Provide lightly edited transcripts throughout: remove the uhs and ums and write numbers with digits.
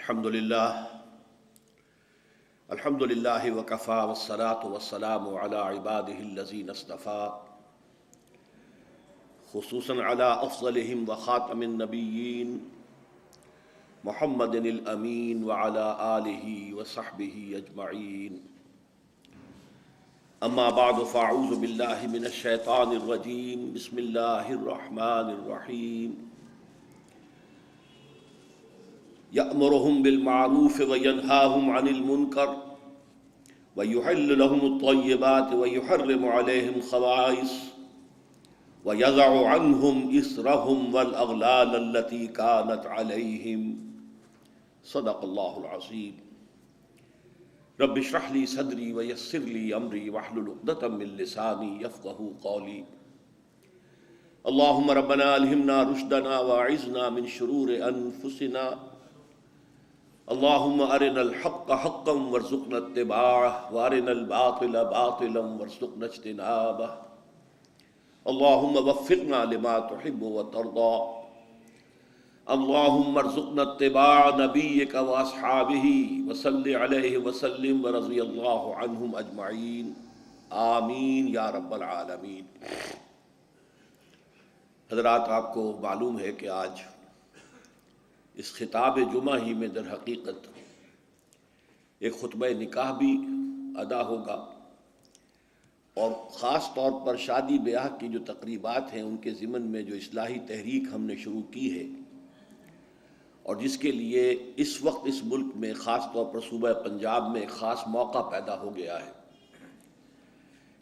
الحمد للہ وکفا والصلاة والسلام علی عباده الذین اصطفى خصوصا علی افضلهم وخاتم النبیین محمد الامین وعلی آلہ وصحبہ اجمعین اما بعد فاعوذ باللہ من الشیطان الرجیم بسم اللہ الرحمن الرحیم یأمرهم بالمعروف وینہاہم عن المنکر ویحل لهم الطیبات ویحرم علیہم الخبائث ویضع عنہم اسرہم والاغلال التي كانت علیہم صدق اللہ العظیم رب اشرح لی صدری ویسر لی امری واحلل عقدۃ من لسانی یفقہوا قولی اللہم ربنا الہمنا رشدنا واعذنا من شرور انفسنا اللہم ارنا الحق حقا وارزقنا اتباعه وارنا الباطل باطلا وارزقنا اجتنابه اللہم وفقنا لما تحب وترضى اللہم ارزقنا اتباع نبیک واصحابہ وصلی علیہ وسلم ورضی اللہ عنہم اجمعین آمین یا رب العالمین۔ حضرات، آپ کو معلوم ہے کہ آج اس خطاب جمعہ ہی میں در حقیقت ایک خطبہ نکاح بھی ادا ہوگا، اور خاص طور پر شادی بیاہ کی جو تقریبات ہیں ان کے ضمن میں جو اصلاحی تحریک ہم نے شروع کی ہے، اور جس کے لیے اس وقت اس ملک میں خاص طور پر صوبہ پنجاب میں ایک خاص موقع پیدا ہو گیا ہے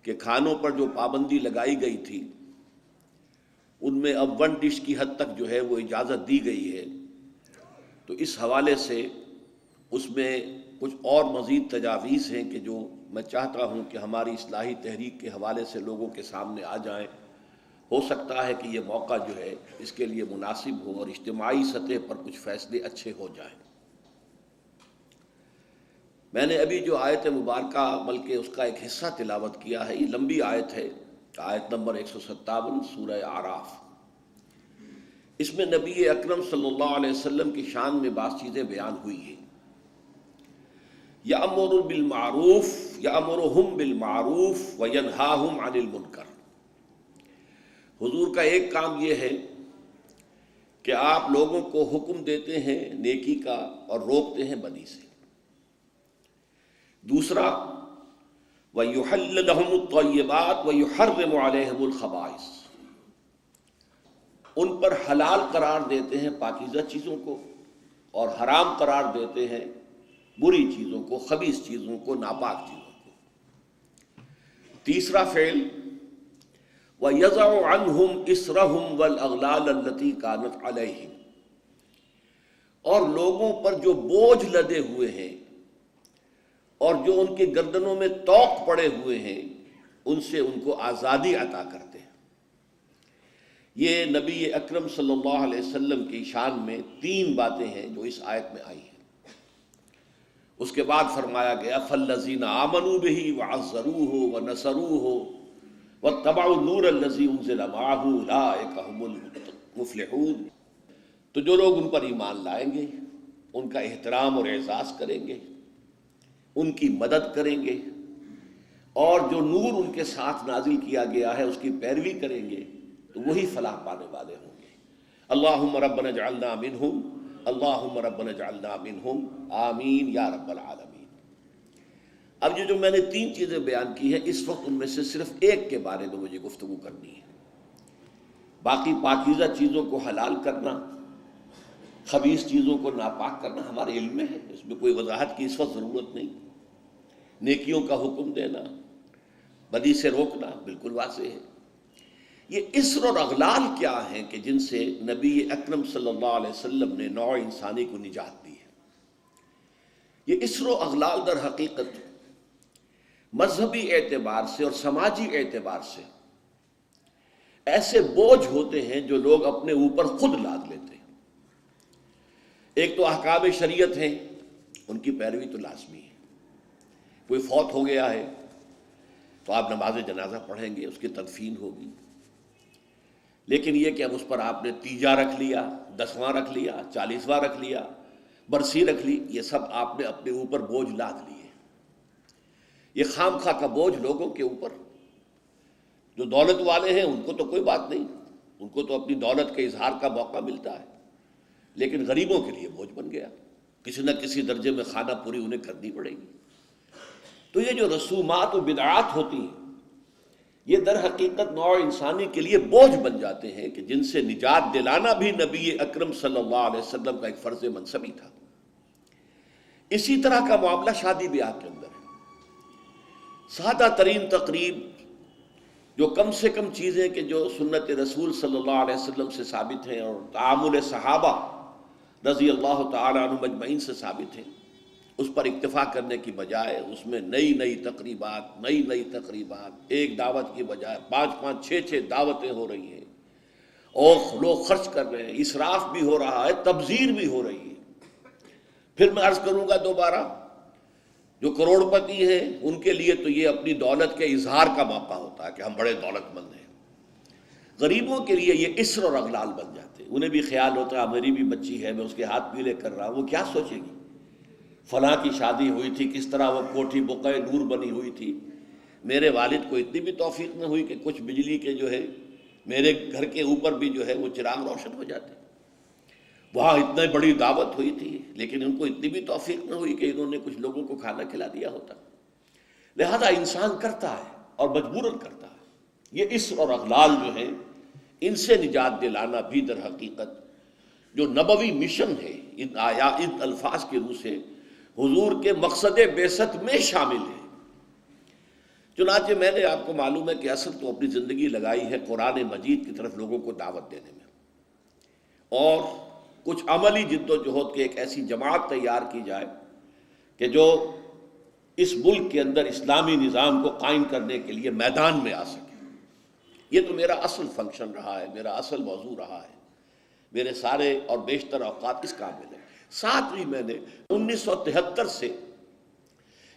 کہ کھانوں پر جو پابندی لگائی گئی تھی ان میں اب ون ڈش کی حد تک جو ہے وہ اجازت دی گئی ہے۔ تو اس حوالے سے اس میں کچھ اور مزید تجاویز ہیں کہ جو میں چاہتا ہوں کہ ہماری اصلاحی تحریک کے حوالے سے لوگوں کے سامنے آ جائیں۔ ہو سکتا ہے کہ یہ موقع جو ہے اس کے لیے مناسب ہو اور اجتماعی سطح پر کچھ فیصلے اچھے ہو جائیں۔ میں نے ابھی جو آیت مبارکہ بلکہ اس کا ایک حصہ تلاوت کیا ہے، یہ لمبی آیت ہے، آیت نمبر 157 سورہ اعراف۔ اس میں نبی اکرم صلی اللہ علیہ وسلم کی شان میں بعض چیزیں بیان ہوئی ہیں۔ یأمرهم بالمعروف وینہاہم عن المنکر۔ حضور کا ایک کام یہ ہے کہ آپ لوگوں کو حکم دیتے ہیں نیکی کا اور روکتے ہیں بدی سے۔ دوسرا، وَيُحِلُّ لَهُمُ الطَّيِّبَاتِ وَيُحَرِّمُ عَلَيْهِمُ الْخَبَائِثَ۔ ان پر حلال قرار دیتے ہیں پاکیزہ چیزوں کو، اور حرام قرار دیتے ہیں بری چیزوں کو، خبیث چیزوں کو، ناپاک چیزوں کو۔ تیسرا فعل، وَيَضَعُ عَنْهُمْ إِصْرَهُمْ وَالْأَغْلَالَ الَّتِي كَانَتْ عَلَيْهِمْ۔ اور لوگوں پر جو بوجھ لدے ہوئے ہیں اور جو ان کے گردنوں میں طوق پڑے ہوئے ہیں ان سے ان کو آزادی عطا کرتے ہیں۔ یہ نبی اکرم صلی اللہ علیہ وسلم کی شان میں 3 باتیں ہیں جو اس آیت میں آئی ہیں۔ اس کے بعد فرمایا گیا فَالَّذِينَ آمَنُوا بِهِ وَعَزَّرُوهُ وَنَصَرُوهُ وَاتَّبَعُوا النُّورَ الَّذِي أُنزِلَ مَعَهُ أُولَٰئِكَ هُمُ الْمُفْلِحُونَ۔ تو جو لوگ ان پر ایمان لائیں گے، ان کا احترام اور اعزاز کریں گے، ان کی مدد کریں گے، اور جو نور ان کے ساتھ نازل کیا گیا ہے اس کی پیروی کریں گے، تو وہی فلاح پانے والے ہوں گے۔ اللہم ربنا اجعلنا منہم، اللہم ربنا اجعلنا منہم، آمین یا رب العالمین۔ اب یہ جو میں نے 3 چیزیں بیان کی ہیں، اس وقت ان میں سے صرف ایک کے بارے میں مجھے گفتگو کرنی ہے۔ باقی پاکیزہ چیزوں کو حلال کرنا، خبیث چیزوں کو ناپاک کرنا ہمارے علم میں ہے، اس میں کوئی وضاحت کی اس وقت ضرورت نہیں۔ نیکیوں کا حکم دینا، بدی سے روکنا بالکل واضح ہے۔ یہ اسر اور اغلال کیا ہیں کہ جن سے نبی اکرم صلی اللہ علیہ وسلم نے نوع انسانی کو نجات دی ہے؟ یہ اسر و اغلال در حقیقت مذہبی اعتبار سے اور سماجی اعتبار سے ایسے بوجھ ہوتے ہیں جو لوگ اپنے اوپر خود لاد لیتے ہیں۔ ایک تو احکام شریعت ہیں، ان کی پیروی تو لازمی ہے۔ کوئی فوت ہو گیا ہے تو آپ نماز جنازہ پڑھیں گے، اس کی تدفین ہوگی، لیکن یہ کہ اب اس پر آپ نے 30 رکھ لیا، 10واں رکھ لیا، 40واں رکھ لیا، برسی رکھ لی، یہ سب آپ نے اپنے اوپر بوجھ لاد لیے۔ یہ خام خواہ کا بوجھ لوگوں کے اوپر، جو دولت والے ہیں ان کو تو کوئی بات نہیں، ان کو تو اپنی دولت کے اظہار کا موقع ملتا ہے، لیکن غریبوں کے لیے بوجھ بن گیا، کسی نہ کسی درجے میں خانہ پوری انہیں کرنی پڑے گی۔ تو یہ جو رسومات و بدعات ہوتی ہیں، یہ در حقیقت نوع انسانی کے لیے بوجھ بن جاتے ہیں کہ جن سے نجات دلانا بھی نبی اکرم صلی اللہ علیہ وسلم کا ایک فرض منصبی تھا۔ اسی طرح کا معاملہ شادی بیاہ کے اندر ہے۔ سادہ ترین تقریب، جو کم سے کم چیزیں کہ جو سنت رسول صلی اللہ علیہ وسلم سے ثابت ہیں اور تعامل صحابہ رضی اللہ تعالی عنہم اجمعین سے ثابت ہیں، اس پر اکتفا کرنے کی بجائے اس میں نئی تقریبات، ایک دعوت کی بجائے 5 6 دعوتیں ہو رہی ہیں، اور لوگ خرچ کر رہے ہیں، اسراف بھی ہو رہا ہے، تبذیر بھی ہو رہی ہے۔ پھر میں عرض کروں گا دوبارہ، جو کروڑ پتی ہیں ان کے لیے تو یہ اپنی دولت کے اظہار کا موقع ہوتا ہے کہ ہم بڑے دولت مند ہیں، غریبوں کے لیے یہ اسر اور اغلال بن جاتے ہیں۔ انہیں بھی خیال ہوتا ہے میری بھی بچی ہے، میں اس کے ہاتھ پیلے کر رہا ہوں، وہ کیا سوچے گی، فلاں کی شادی ہوئی تھی، کس طرح وہ کوٹھی بقعہ نور بنی ہوئی تھی، میرے والد کو اتنی بھی توفیق نہ ہوئی کہ کچھ بجلی کے جو ہے میرے گھر کے اوپر بھی جو ہے وہ چراغ روشن ہو جاتے، وہاں اتنی بڑی دعوت ہوئی تھی لیکن ان کو اتنی بھی توفیق نہ ہوئی کہ انہوں نے کچھ لوگوں کو کھانا کھلا دیا ہوتا۔ لہذا انسان کرتا ہے اور مجبوراً کرتا ہے۔ یہ اسر اور اغلال جو ہیں، ان سے نجات دلانا بھی در حقیقت جو نبوی مشن ہے، ان الفاظ کے روح سے حضور کے مقصد بعثت میں شامل ہے۔ چنانچہ میں نے آپ کو معلوم ہے کہ اصل تو اپنی زندگی لگائی ہے قرآن مجید کی طرف لوگوں کو دعوت دینے میں، اور کچھ عملی جد و جہد کی ایک ایسی جماعت تیار کی جائے کہ جو اس ملک کے اندر اسلامی نظام کو قائم کرنے کے لیے میدان میں آ سکے۔ یہ تو میرا اصل فنکشن رہا ہے، میرا اصل موضوع رہا ہے، میرے سارے اور بیشتر اوقات اس کام میں ہے۔ ساتھ ہی میں نے 1973 سے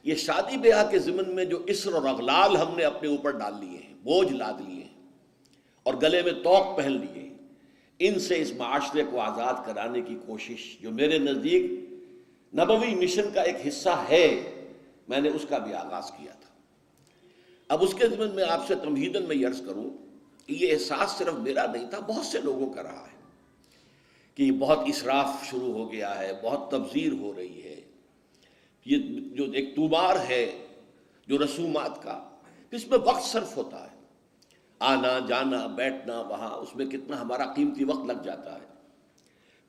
یہ شادی بیاہ کے ضمن میں جو اسر اور اغلال ہم نے اپنے اوپر ڈال لیے ہیں، بوجھ لاد لیے ہیں اور گلے میں طوق پہن لیے ہیں، ان سے اس معاشرے کو آزاد کرانے کی کوشش جو میرے نزدیک نبوی مشن کا ایک حصہ ہے، میں نے اس کا بھی آغاز کیا تھا۔ اب اس کے ضمن میں آپ سے تمہیداً میں یہ عرض کروں کہ یہ احساس صرف میرا نہیں تھا، بہت سے لوگوں کا رہا ہے کہ بہت اسراف شروع ہو گیا ہے، بہت تبذیر ہو رہی ہے، یہ جو ایک طومار ہے جو رسومات کا، اس میں وقت صرف ہوتا ہے، آنا جانا بیٹھنا وہاں، اس میں کتنا ہمارا قیمتی وقت لگ جاتا ہے۔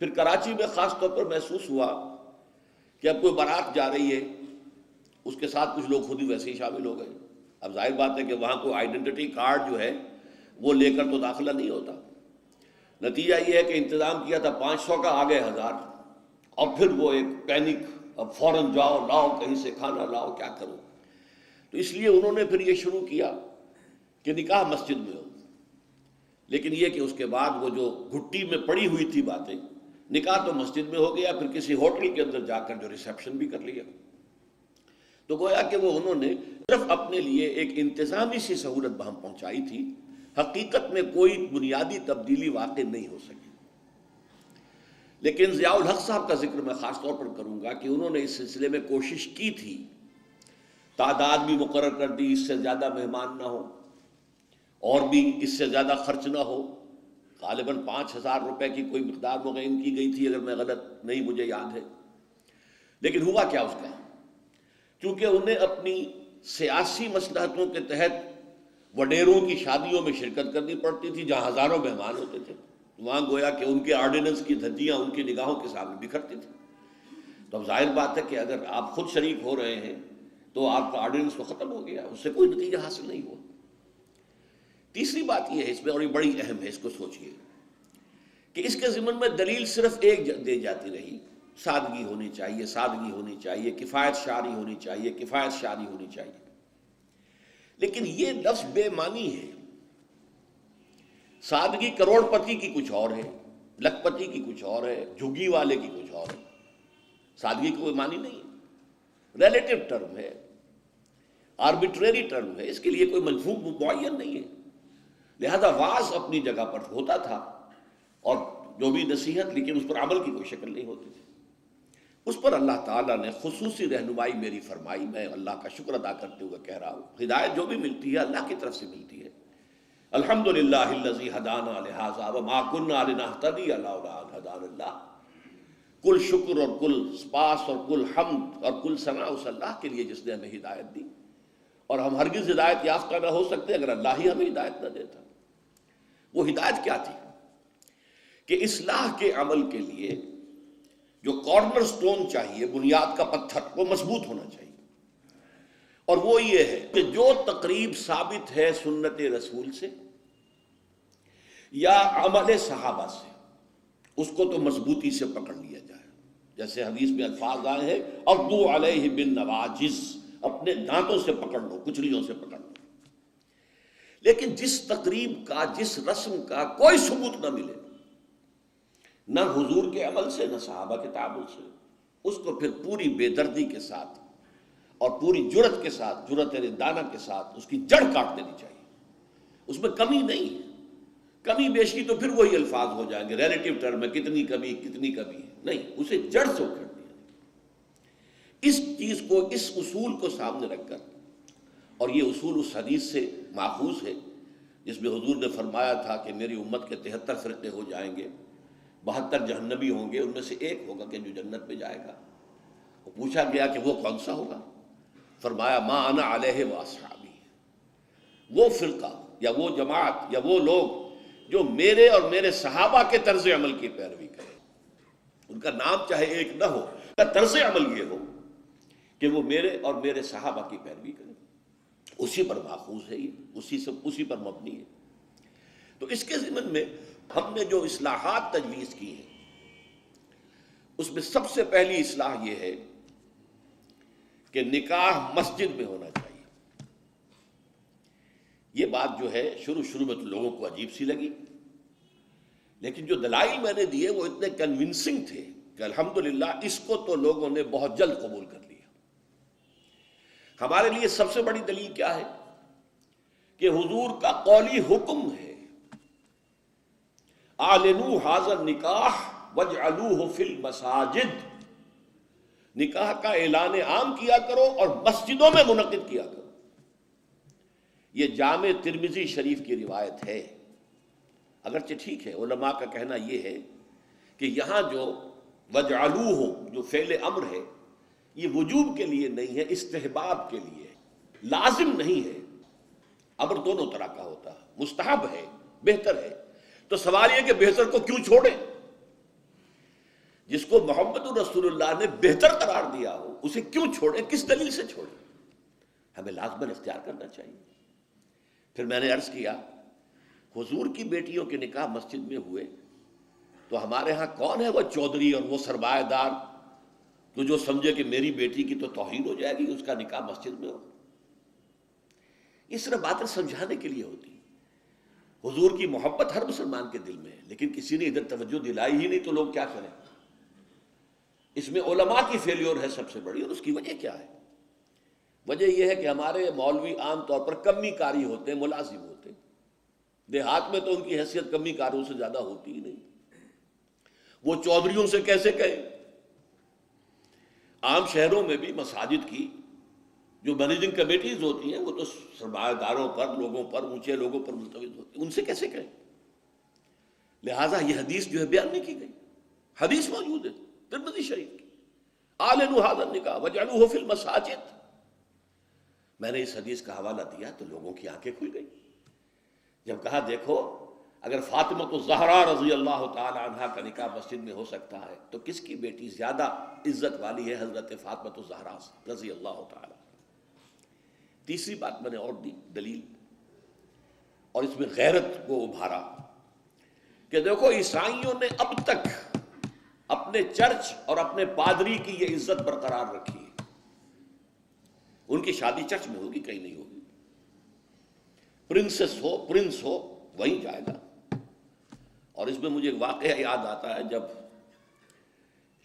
پھر کراچی میں خاص طور پر محسوس ہوا کہ اب کوئی بارات جا رہی ہے، اس کے ساتھ کچھ لوگ خود ہی ویسے ہی شامل ہو گئے۔ اب ظاہر بات ہے کہ وہاں کوئی آئیڈینٹی کارڈ جو ہے وہ لے کر تو داخلہ نہیں ہوتا۔ نتیجہ یہ ہے کہ انتظام کیا تھا 500 کا، آگے 1000، اور پھر وہ ایک پینک، اب فوراً جاؤ لاؤ کہیں سے کھانا لاؤ، کیا کرو۔ تو اس لیے انہوں نے پھر یہ شروع کیا کہ نکاح مسجد میں ہو، لیکن یہ کہ اس کے بعد وہ جو گھٹی میں پڑی ہوئی تھی باتیں، نکاح تو مسجد میں ہو گیا، پھر کسی ہوٹل کے اندر جا کر جو ریسیپشن بھی کر لیا۔ تو گویا کہ وہ انہوں نے صرف اپنے لیے ایک انتظامی سی سہولت بہم پہنچائی تھی، حقیقت میں کوئی بنیادی تبدیلی واقع نہیں ہو سکی۔ لیکن ضیاء الحق صاحب کا ذکر میں خاص طور پر کروں گا کہ انہوں نے اس سلسلے میں کوشش کی تھی، تعداد بھی مقرر کر دی، اس سے زیادہ مہمان نہ ہو اور بھی اس سے زیادہ خرچ نہ ہو، غالباً 5000 روپے کی کوئی مقدار مقرر کی گئی تھی اگر میں غلط نہیں مجھے یاد ہے۔ لیکن ہوا کیا اس کا، چونکہ انہیں اپنی سیاسی مصلحتوں کے تحت وڈیروں کی شادیوں میں شرکت کرنی پڑتی تھی جہاں ہزاروں مہمان ہوتے تھے، وہاں گویا کہ ان کے آرڈیننس کی دھجیاں ان کی نگاہوں کے سامنے بکھرتی تھی۔ تو اب ظاہر بات ہے کہ اگر آپ خود شریک ہو رہے ہیں تو آپ کا آرڈیننس تو ختم ہو گیا، اس سے کوئی نتیجہ حاصل نہیں ہوا۔ تیسری بات یہ ہے اس میں، اور یہ بڑی اہم ہے، اس کو سوچئے کہ اس کے ضمن میں دلیل صرف ایک دے جاتی رہی، سادگی ہونی چاہیے، سادگی ہونی چاہیے، کفایت شعری ہونی چاہیے، کفایت شعری ہونی چاہیے۔ لیکن یہ لفظ بے معنی ہے۔ سادگی کروڑ پتی کی کچھ اور ہے، لکھ پتی کی کچھ اور ہے، جھگی والے کی کچھ اور ہے۔ سادگی کی کوئی معنی نہیں ہے، ریلیٹو ٹرم ہے، آربیٹریری ٹرم ہے، اس کے لیے کوئی مفہوم معین نہیں ہے۔ لہذا واعظ اپنی جگہ پر ہوتا تھا اور جو بھی نصیحت، لیکن اس پر عمل کی کوئی شکل نہیں ہوتی تھی۔ اس پر اللہ تعالیٰ نے خصوصی رہنمائی میری فرمائی. میں اللہ کا شکر ادا کرتے ہوئے کہہ رہا ہوں ہدایت جو بھی ملتی ہے اللہ کی طرف سے ملتی ہے. الحمدللہ الذی ہدانا لہذا وما کنا لنہتدی لولا ان ہدانا اللہ. کل شکر اور کل سپاس اور کل حمد اور کل ثنا اس اللہ کے لیے جس نے ہمیں ہدایت دی، اور ہم ہرگز ہدایت یافتہ نہ ہو سکتے اگر اللہ ہی ہمیں ہدایت نہ دیتا. وہ ہدایت کیا تھی کہ اصلاح کے عمل کے لیے جو کارنر سٹون چاہیے، بنیاد کا پتھر، وہ مضبوط ہونا چاہیے. اور وہ یہ ہے کہ جو تقریب ثابت ہے سنت رسول سے یا عمل صحابہ سے، اس کو تو مضبوطی سے پکڑ لیا جائے. جیسے حدیث میں الفاظ آئے ہیں عضوا علیہ بالنواجذ، اپنے دانتوں سے پکڑ لو، کچلیوں سے پکڑ لو. لیکن جس تقریب کا، جس رسم کا کوئی ثبوت نہ ملے، نہ حضور کے عمل سے نہ صحابہ کے تعامل سے، اس کو پھر پوری بے دردی کے ساتھ اور پوری جرت کے ساتھ، جرت رندانہ کے ساتھ اس کی جڑ کاٹ دینی چاہیے. اس میں کمی نہیں ہے. کمی بیشی تو پھر وہی الفاظ ہو جائیں گے ریلیٹیو ٹرم میں، کتنی کمی کتنی کمی. نہیں، اسے جڑ سے اکھڑ دیا. اس چیز کو، اس اصول کو سامنے رکھ کر، اور یہ اصول اس حدیث سے ماخوذ ہے جس میں حضور نے فرمایا تھا کہ میری امت کے 73 فرقے ہو جائیں گے، 72 جہنمی ہوں گے، ان میں سے ایک ہوگا کہ جو جنت میں جائے گا. وہ پوچھا گیا کہ وہ کون سا ہوگا؟ فرمایا ما انا علیہ واصحابی. وہ فرقہ یا وہ جماعت یا وہ لوگ جو میرے اور میرے صحابہ کے طرز عمل کی پیروی کریں. ان کا نام چاہے ایک نہ ہو، ان کا طرز عمل یہ ہو کہ وہ میرے اور میرے صحابہ کی پیروی کریں. اسی پر ماخوذ ہے یہ، اسی پر مبنی ہے. تو اس کے ضمن میں ہم نے جو اصلاحات تجویز کی ہیں، اس میں سب سے پہلی اصلاح یہ ہے کہ نکاح مسجد میں ہونا چاہیے. یہ بات جو ہے شروع میں تو لوگوں کو عجیب سی لگی، لیکن جو دلائل میں نے دیے وہ اتنے کنونسنگ تھے کہ الحمدللہ اس کو تو لوگوں نے بہت جلد قبول کر لیا. ہمارے لیے سب سے بڑی دلیل کیا ہے کہ حضور کا قولی حکم ہے اعلنوا ھذا النکاح واجعلوہ فی المساجد. نکاح کا اعلان عام کیا کرو اور مسجدوں میں منعقد کیا کرو. یہ جامع ترمذی شریف کی روایت ہے. اگرچہ ٹھیک ہے، علماء کا کہنا یہ ہے کہ یہاں جو وجعلوہ جو فعل امر ہے، یہ وجوب کے لیے نہیں ہے، استحباب کے لیے ہے، لازم نہیں ہے. امر دونوں طرح کا ہوتا ہے، مستحب ہے، بہتر ہے. تو سوال یہ کہ بہتر کو کیوں چھوڑیں؟ جس کو محمد رسول اللہ نے بہتر قرار دیا ہو اسے کیوں چھوڑیں؟ کس دلیل سے چھوڑیں؟ ہمیں لازماً اختیار کرنا چاہیے. پھر میں نے عرض کیا حضور کی بیٹیوں کے نکاح مسجد میں ہوئے تو ہمارے ہاں کون ہے وہ چودھری اور وہ سرمایہ دار تو جو سمجھے کہ میری بیٹی کی تو توہین ہو جائے گی اس کا نکاح مسجد میں ہو؟ یہ صرف باتیں سمجھانے کے لیے ہوتی. حضور کی محبت ہر مسلمان کے دل میں ہے، لیکن کسی نے ادھر توجہ دلائی ہی نہیں تو لوگ کیا کریں؟ اس میں علماء کی فیلیور ہے سب سے بڑی. اور اس کی وجہ کیا ہے؟ وجہ یہ ہے کہ ہمارے مولوی عام طور پر کمی کاری ہوتے ہیں، ملازم ہوتے ہیں. دیہات میں تو ان کی حیثیت کمی کاروں سے زیادہ ہوتی ہی نہیں. وہ چودھریوں سے کیسے کہیں؟ عام شہروں میں بھی مساجد کی جو مینیجنگ کمیٹیز ہوتی ہیں وہ تو سرمایہ داروں پر، لوگوں پر، اونچے لوگوں پر ملتوی ہوتی ہیں. ان سے کیسے کہیں؟ لہٰذا یہ حدیث جو ہے بیان نہیں کی گئی. حدیث موجود ہے ترمذی شریف کی، اعلنوا ھذا النکاح واجعلوہ فی المساجد. میں نے اس حدیث کا حوالہ دیا تو لوگوں کی آنکھیں کھل گئی. جب کہا دیکھو اگر فاطمہ الزہرا رضی اللہ تعالی عنہا کا نکاح مسجد میں ہو سکتا ہے تو کس کی بیٹی زیادہ عزت والی ہے حضرت فاطمہ الزہرا رضی اللہ تعالی. تیسری بات میں نے اور دی دلیل، اور اس میں غیرت کو ابھارا کہ دیکھو عیسائیوں نے اب تک اپنے چرچ اور اپنے پادری کی یہ عزت برقرار رکھی ہے. ان کی شادی چرچ میں ہوگی، کہیں نہیں ہوگی. پرنس ہو وہیں جائے گا. اور اس میں مجھے ایک واقعہ یاد آتا ہے، جب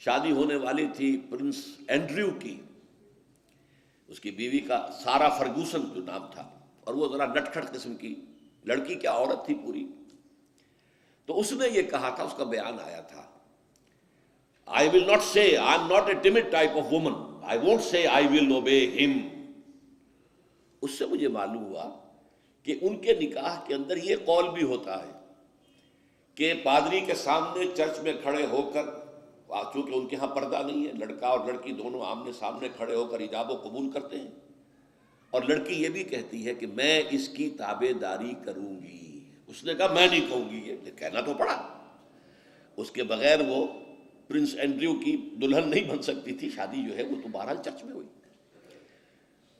شادی ہونے والی تھی پرنس اینڈریو کی، اس کی بیوی کا سارا فرگوسن جو نام تھا، اور وہ ذرا نٹکھٹ قسم کی لڑکی، کیا عورت تھی پوری. تو اس نے یہ کہا تھا، اس کا بیان آیا تھا I will not say, I am not a timid type of woman. I won't say I will obey him. اس سے مجھے معلوم ہوا کہ ان کے نکاح کے اندر یہ قول بھی ہوتا ہے کہ پادری کے سامنے چرچ میں کھڑے ہو کر، چونکہ ان کے ہاں پردہ نہیں ہے، لڑکا اور لڑکی دونوں آمنے سامنے کھڑے ہو کر ایجاب و قبول کرتے ہیں، اور لڑکی یہ بھی کہتی ہے کہ میں اس کی تابع داری کروں گی۔ اس نے کہا میں نہیں کہوں گی، یہ کہنا تو پڑا، اس کے بغیر وہ پرنس اینڈریو کی دلہن نہیں بن سکتی تھی، شادی جو ہے وہ تو بہرحال چرچ میں ہوئی۔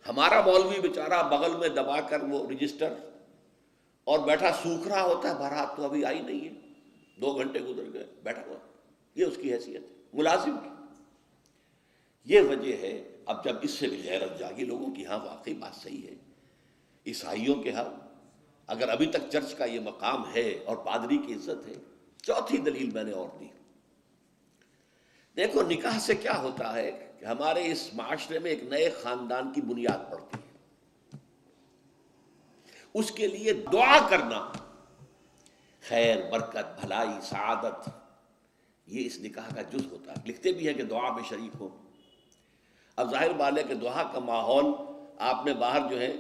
ہمارا مولوی بیچارہ بغل میں دبا کر وہ رجسٹر اور بیٹھا سوکھ رہا ہوتا ہے، بارات تو ابھی آئی نہیں ہے، 2 گھنٹے گزر گئے، بیٹھا ہوا، یہ اس کی حیثیت ہے ملازم کی۔ یہ وجہ ہے اب جب اس سے بھی غیرت جاگی لوگوں کی، ہاں واقعی بات صحیح ہے، عیسائیوں کے ہاں اگر ابھی تک چرچ کا یہ مقام ہے اور پادری کی عزت ہے۔ چوتھی دلیل میں نے اور دی، دیکھو نکاح سے کیا ہوتا ہے کہ ہمارے اس معاشرے میں ایک نئے خاندان کی بنیاد پڑتی ہے، اس کے لیے دعا کرنا، خیر برکت بھلائی سعادت، یہ اس نکاح کا جز ہوتا ہے۔ لکھتے بھی ہیں کہ دعا میں شریک ہو۔ اب ظاہر بات ہے کہ دعا کا ماحول آپ نے باہر جو ہے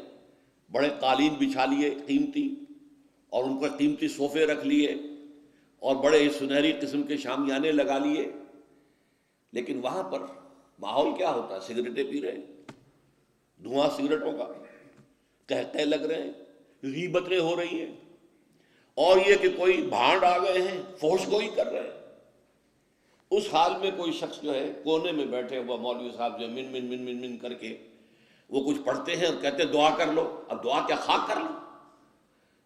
بڑے قالین بچھا لیے قیمتی، اور ان کو قیمتی صوفے رکھ لیے اور بڑے سنہری قسم کے شامیانے لگا لیے، لیکن وہاں پر ماحول کیا ہوتا ہے؟ سگریٹیں پی رہے ہیں، دھواں سگریٹوں کا، قہقہے لگ رہے ہیں، غیبتیں ہو رہی ہیں، اور یہ کہ کوئی بھانڈ آ گئے ہیں، فحش گوئی کر رہے ہیں۔ اس حال میں کوئی شخص جو ہے کونے میں بیٹھے ہوا مولوی صاحب جو من من من من من کر کے وہ کچھ پڑھتے ہیں اور کہتے ہیں دعا کر لو۔ اب دعا کیا خاک کر لو؟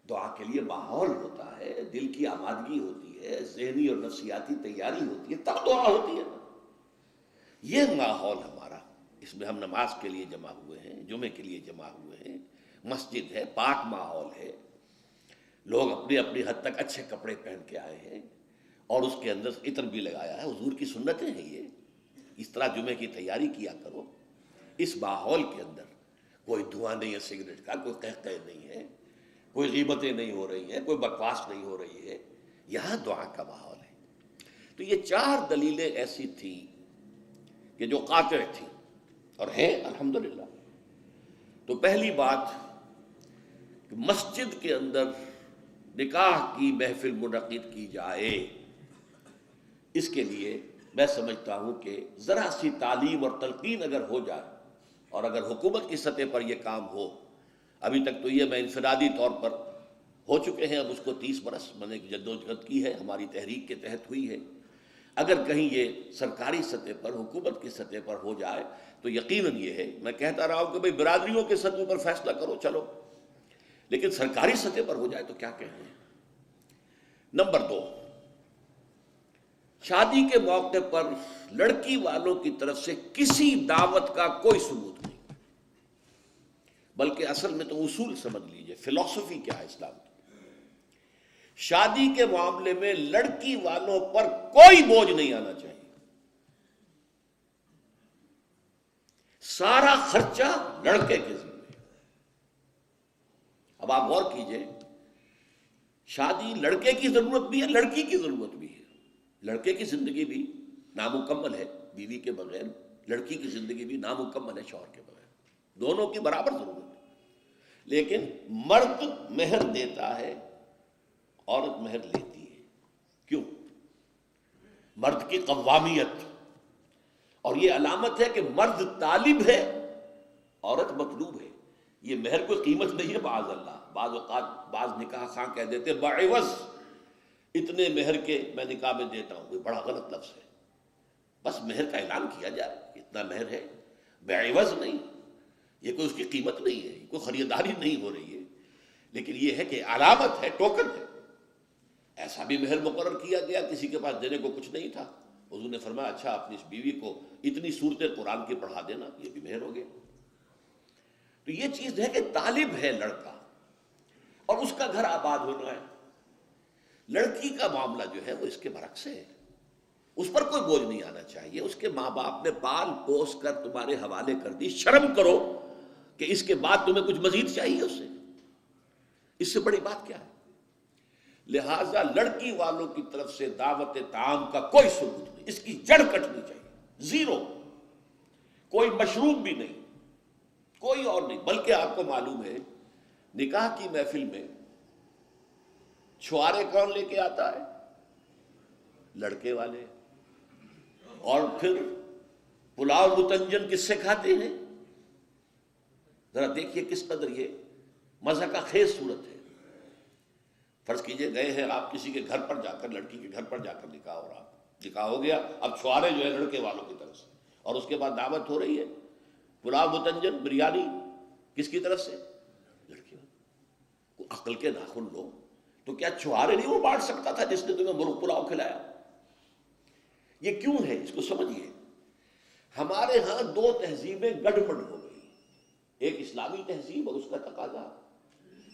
دعا کے لیے ماحول ہوتا ہے، دل کی آمادگی ہوتی ہے، ذہنی اور نفسیاتی تیاری ہوتی ہے، تب دعا ہوتی ہے۔ یہ ماحول ہمارا، اس میں ہم نماز کے لیے جمع ہوئے ہیں، جمعے کے لیے جمع ہوئے ہیں، مسجد ہے، پاک ماحول ہے، لوگ اپنی اپنی حد تک اچھے کپڑے پہن کے آئے ہیں، اور اس کے اندر عطر بھی لگایا ہے، حضور کی سنتیں ہیں یہ، اس طرح جمعے کی تیاری کیا کرو۔ اس ماحول کے اندر کوئی دھواں نہیں ہے سگریٹ کا، کوئی قہقہے نہیں ہے، کوئی غیبتیں نہیں ہو رہی ہیں، کوئی بکواس نہیں ہو رہی ہے، یہاں دعا کا ماحول ہے۔ تو یہ 4 دلیلیں ایسی تھیں کہ جو قاطع تھی اور ہیں الحمدللہ۔ تو پہلی بات کہ مسجد کے اندر نکاح کی محفل منعقد کی جائے، اس کے لیے میں سمجھتا ہوں کہ ذرا سی تعلیم اور تلقین اگر ہو جائے، اور اگر حکومت کی سطح پر یہ کام ہو، ابھی تک تو یہ میں انفرادی طور پر ہو چکے ہیں، اب اس کو 30 برس میں نے جدوجہد کی ہے، ہماری تحریک کے تحت ہوئی ہے، اگر کہیں یہ سرکاری سطح پر حکومت کی سطح پر ہو جائے تو یقیناً یہ ہے، میں کہتا رہا ہوں کہ بھئی برادریوں کے سطح پر فیصلہ کرو چلو، لیکن سرکاری سطح پر ہو جائے تو کیا کہتے ہیں۔ نمبر 2، شادی کے موقع پر لڑکی والوں کی طرف سے کسی دعوت کا کوئی ثبوت نہیں، بلکہ اصل میں تو اصول سمجھ لیجئے، فلسفی کیا ہے اسلام کی۔ شادی کے معاملے میں لڑکی والوں پر کوئی بوجھ نہیں آنا چاہیے، سارا خرچہ لڑکے کے ذمہ۔ اب آپ غور کیجئے، شادی لڑکے کی ضرورت بھی ہے، لڑکی کی ضرورت بھی ہے۔ لڑکے کی زندگی بھی نامکمل ہے بیوی کے بغیر، لڑکی کی زندگی بھی نامکمل ہے شوہر کے بغیر، دونوں کی برابر ضرورت ہے۔ لیکن مرد مہر دیتا ہے، عورت مہر لیتی ہے، کیوں؟ مرد کی قوامیت، اور یہ علامت ہے کہ مرد طالب ہے، عورت مطلوب ہے۔ یہ مہر کوئی قیمت نہیں ہے، بعض اللہ بعض اوقات بعض نکاح خواہ کہہ دیتے بعوض اتنے مہر کے میں نکاح میں دیتا ہوں، یہ بڑا غلط لفظ ہے۔ بس مہر کا اعلان کیا جائے اتنا مہر ہے، بعوض نہیں، یہ کوئی اس کی قیمت نہیں ہے، کوئی خریداری نہیں ہو رہی ہے، لیکن یہ ہے کہ علامت ہے، ٹوکن ہے۔ ایسا بھی مہر مقرر کیا گیا، کسی کے پاس دینے کو کچھ نہیں تھا، حضور نے فرمایا اچھا اپنی اس بیوی کو اتنی سورتیں قرآن کی پڑھا دینا، یہ بھی مہر ہو گیا۔ تو یہ چیز ہے کہ طالب ہے لڑکا، اور اس کا گھر آباد ہونا ہے۔ لڑکی کا معاملہ جو ہے وہ اس کے برعکس ہے، اس پر کوئی بوجھ نہیں آنا چاہیے۔ اس کے ماں باپ نے پال پوس کر تمہارے حوالے کر دی، شرم کرو کہ اس کے بعد تمہیں کچھ مزید چاہیے اس سے، اس سے بڑی بات کیا ہے؟ لہذا لڑکی والوں کی طرف سے دعوت طعام کا کوئی ثبوت نہیں، اس کی جڑ کٹنی چاہیے، زیرو، کوئی مشروب بھی نہیں، کوئی اور نہیں۔ بلکہ آپ کو معلوم ہے نکاح کی محفل میں چھوارے کون لے کے آتا ہے؟ لڑکے والے۔ اور پھر پلاؤ متنجن کس سے کھاتے ہیں؟ ذرا دیکھیے کس قدر یہ مزہ کا خیز صورت ہے۔ فرض کیجئے گئے ہیں آپ کسی کے گھر پر جا کر، لڑکی کے گھر پر جا کر نکاح ہو رہا، نکاح ہو گیا، اب چھوارے جو ہے لڑکے والوں کی طرف سے، اور اس کے بعد دعوت ہو رہی ہے، پلاؤ متنجن بریانی کس کی طرف سے؟ لڑکی والوں۔ عقل کے ناخن لو، تو کیا چھوارے نہیں وہ بانٹ سکتا تھا جس نے تمہیں مرغ پلاؤ کھلایا؟ یہ کیوں ہے؟ اس کو سمجھیے۔ ہمارے ہاں دو تہذیبیں گڑبڑ ہو گئی، ایک اسلامی تہذیب اور اس کا تقاضا،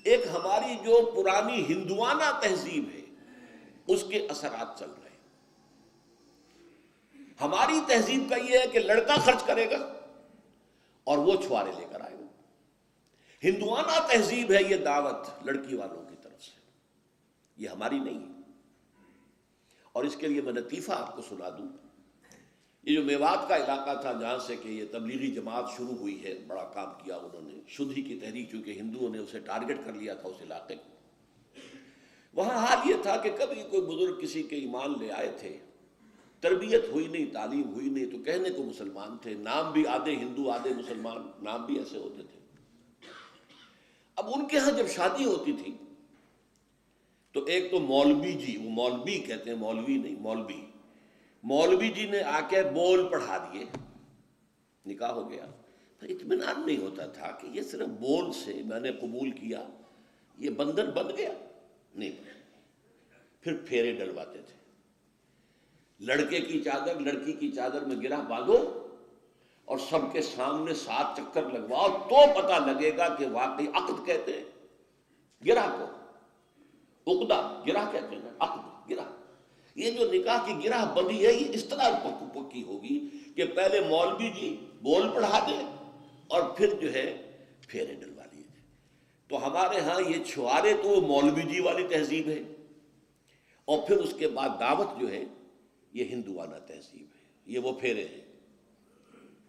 ایک ہماری جو پرانی ہندوانہ تہذیب ہے اس کے اثرات چل رہے ہیں۔ ہماری تہذیب کا یہ ہے کہ لڑکا خرچ کرے گا اور وہ چھوارے لے کر آئے گا۔ ہندوانہ تہذیب ہے یہ دعوت لڑکی والوں کی طرف سے، یہ ہماری نہیں ہے۔ اور اس کے لیے میں لطیفہ آپ کو سنا دوں، یہ جو میوات کا علاقہ تھا جہاں سے کہ یہ تبلیغی جماعت شروع ہوئی ہے، بڑا کام کیا انہوں نے، شدھی کی تحریک، چونکہ ہندوؤں نے اسے ٹارگٹ کر لیا تھا اس علاقے کو، وہاں حال یہ تھا کہ کبھی کوئی بزرگ کسی کے ایمان لے آئے تھے، تربیت ہوئی نہیں، تعلیم ہوئی نہیں، تو کہنے کو مسلمان تھے، نام بھی آدھے ہندو آدھے مسلمان، نام بھی ایسے ہوتے تھے۔ اب ان کے ہاں جب شادی ہوتی تھی تو ایک تو مولوی جی، وہ مولوی کہتے ہیں، مولوی نہیں، مولوی جی نے آ کے بول پڑھا دیے، نکاح ہو گیا۔ اطمینان نہیں ہوتا تھا کہ یہ صرف بول سے میں نے قبول کیا، یہ بندھن بن گیا نہیں۔ پھر پھیرے ڈلواتے تھے، لڑکے کی چادر لڑکی کی چادر میں گرہ باندھو اور سب کے سامنے 7 چکر لگواؤ تو پتہ لگے گا کہ واقعی عقد کہتے ہیں گرہ کو، عقدہ گرہ کہتے ہیں، عقد گرہ۔ یہ جو نکاح کی گرہ بندی ہے یہ اس طرح پکی ہوگی کہ پہلے مولوی جی بول پڑھا دیں اور پھر جو ہے پھیرے ڈلوا لیے۔ تو ہمارے ہاں یہ چھوارے تو مولوی جی والی تہذیب ہے، اور پھر اس کے بعد دعوت جو ہے یہ ہندوانہ تہذیب ہے، یہ وہ پھیرے ہیں۔